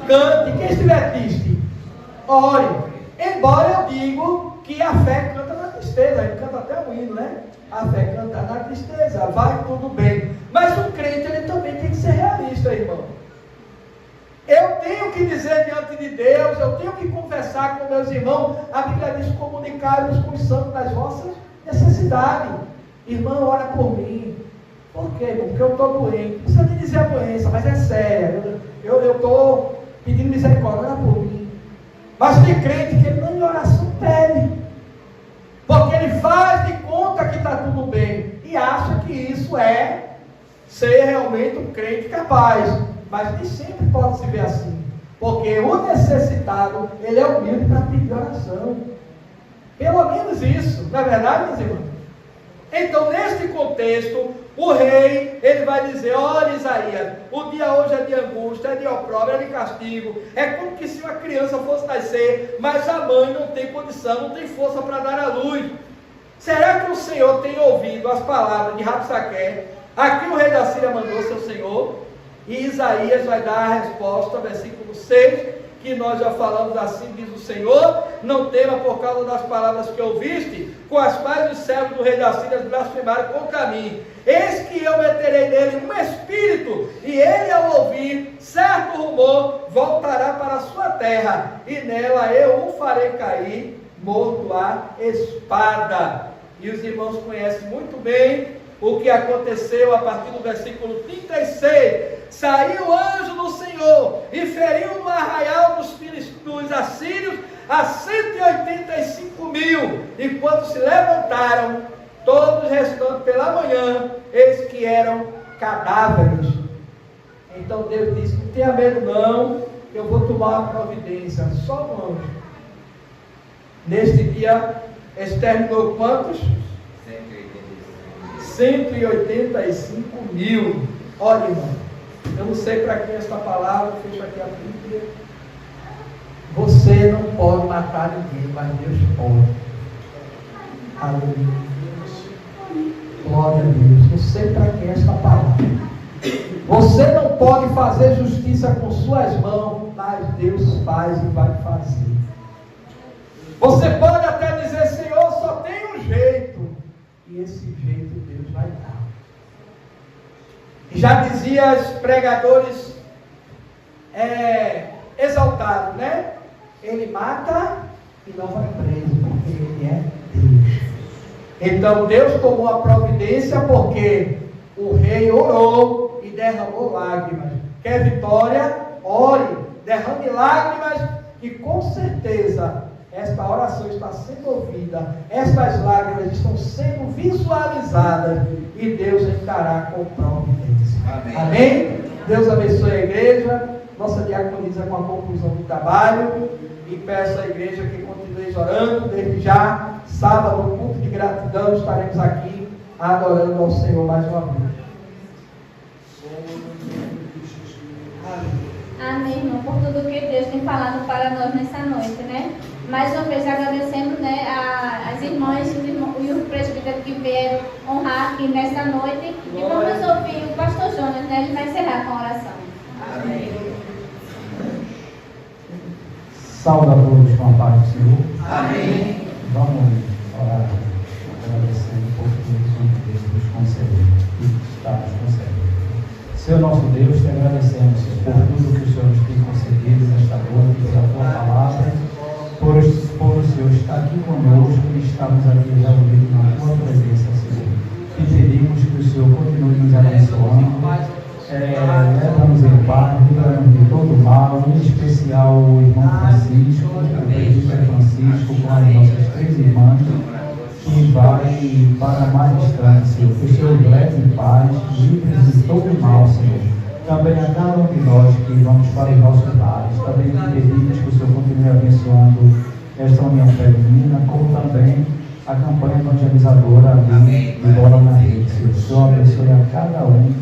cante. Quem estiver triste, ore. Embora eu digo que a fé canta na tristeza. Ele canta até um hino, né? A fé canta na tristeza, vai tudo bem. Mas o crente, ele também tem que ser realista, irmão. Eu tenho que dizer diante de Deus, eu tenho que conversar com meus irmãos. A Bíblia diz: comunicar-vos com os santos das vossas necessidades. Irmão, ora por mim. Por quê, irmão? Porque eu estou doente. Não precisa nem dizer a doença, mas é séria. Eu estou pedindo misericórdia, ora por mim. Mas tem crente que ele não em oração pede, porque ele faz de conta que está tudo bem e acha que isso é ser realmente um crente capaz. Mas nem sempre pode se ver assim, porque o necessitado, ele é humilde para pedir oração. Pelo menos isso, não é verdade, meus irmãos? Então, neste contexto, o rei, ele vai dizer: olha, Isaías, o dia hoje é de angústia, é de opróbrio, é de castigo. É como que se uma criança fosse nascer, mas a mãe não tem condição, não tem força para dar à luz. Será que o Senhor tem ouvido as palavras de Rabsaque? Aqui o rei da Síria mandou seu senhor. E Isaías vai dar a resposta, versículo 6, que nós já falamos: assim diz o Senhor, não tema por causa das palavras que ouviste, com as quais os servos do rei da Síria blasfemaram contra mim. Eis que eu meterei nele um espírito, e ele, ao ouvir certo rumor, voltará para a sua terra, e nela eu o farei cair, morto à espada. E os irmãos conhecem muito bem o que aconteceu a partir do versículo 36. Saiu o anjo do Senhor e feriu no arraial dos assírios a 185 mil. E quando se levantaram, todos restantes pela manhã, eis que eram cadáveres. Então Deus disse: não tenha medo não, eu vou tomar uma providência. Só um anjo. Neste dia, exterminou quantos? 185 mil. Olha, irmão, eu não sei para quem esta palavra, fecho aqui a Bíblia. Você não pode matar ninguém, mas Deus pode. Aleluia. Glória a Deus. Não sei para quem esta palavra. Você não pode fazer justiça com suas mãos, mas Deus faz e vai fazer. Você pode até dizer: Senhor, só tem um jeito. E esse jeito Deus vai dar. Já dizia os pregadores exaltados, né? Ele mata e não vai preso, porque ele é Deus. Então Deus tomou a providência, porque o rei orou e derramou lágrimas. Quer vitória? Ore, derrame lágrimas, e com certeza esta oração está sendo ouvida, estas lágrimas estão sendo visualizadas, e Deus entrará com providência. Amém. Amém? Deus abençoe a igreja. Nossa diaconisa com a conclusão do trabalho, e peço à igreja que continue orando. Desde já, sábado, no culto de gratidão, estaremos aqui adorando ao Senhor mais uma vez. Amém, irmão, por tudo que Deus tem falado para nós nessa noite, né? Mais uma vez agradecendo, né, as irmãs e o presbítero que vieram honrar aqui nesta noite. E vamos ouvir o pastor Jonas, né? Ele vai encerrar com a oração. Amém. Saúde a todos com a paz do Senhor. Amém. Vamos orar agradecendo por tudo que Deus nos concedeu e está nos concedendo. Senhor nosso Deus, te agradecemos, Senhor, por tudo que o Senhor nos tem concedido nesta noite, pela tua palavra, por o Senhor estar aqui conosco e estarmos aqui reunidos na tua presença, Senhor. E pedimos que o Senhor continue nos abençoando, leva-nos em paz, livra-nos de todo mal, em especial o irmão Francisco, o presbítero Francisco, com as nossas 3 irmãs, que vai para mais distante, Senhor. Que o Senhor leve em paz, livre-nos de todo mal, Senhor. Também a cada um de nós que vamos para os nossos lares, também pedimos que o Senhor continue abençoando esta união feminina, como também a campanha evangelizadora ali de Bola na Rede, Senhor. O Senhor abençoe a cada um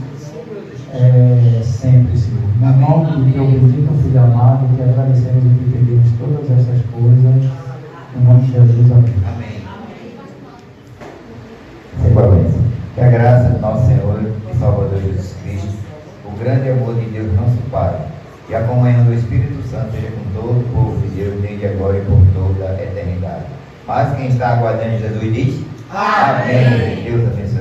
sempre, Senhor. No nome do teu bendito Filho amado, que agradecemos e que pedimos todas essas coisas, no nome de Jesus, amém. Amém. Sequência. Que a graça do nosso Senhor e Salvador Jesus Cristo, o grande amor de Deus nosso Pai, e a comunhão do Espírito Santo seja com todo o povo de Deus, desde agora e por toda a eternidade. Mas quem está aguardando Jesus diz: Amém. Deus abençoe.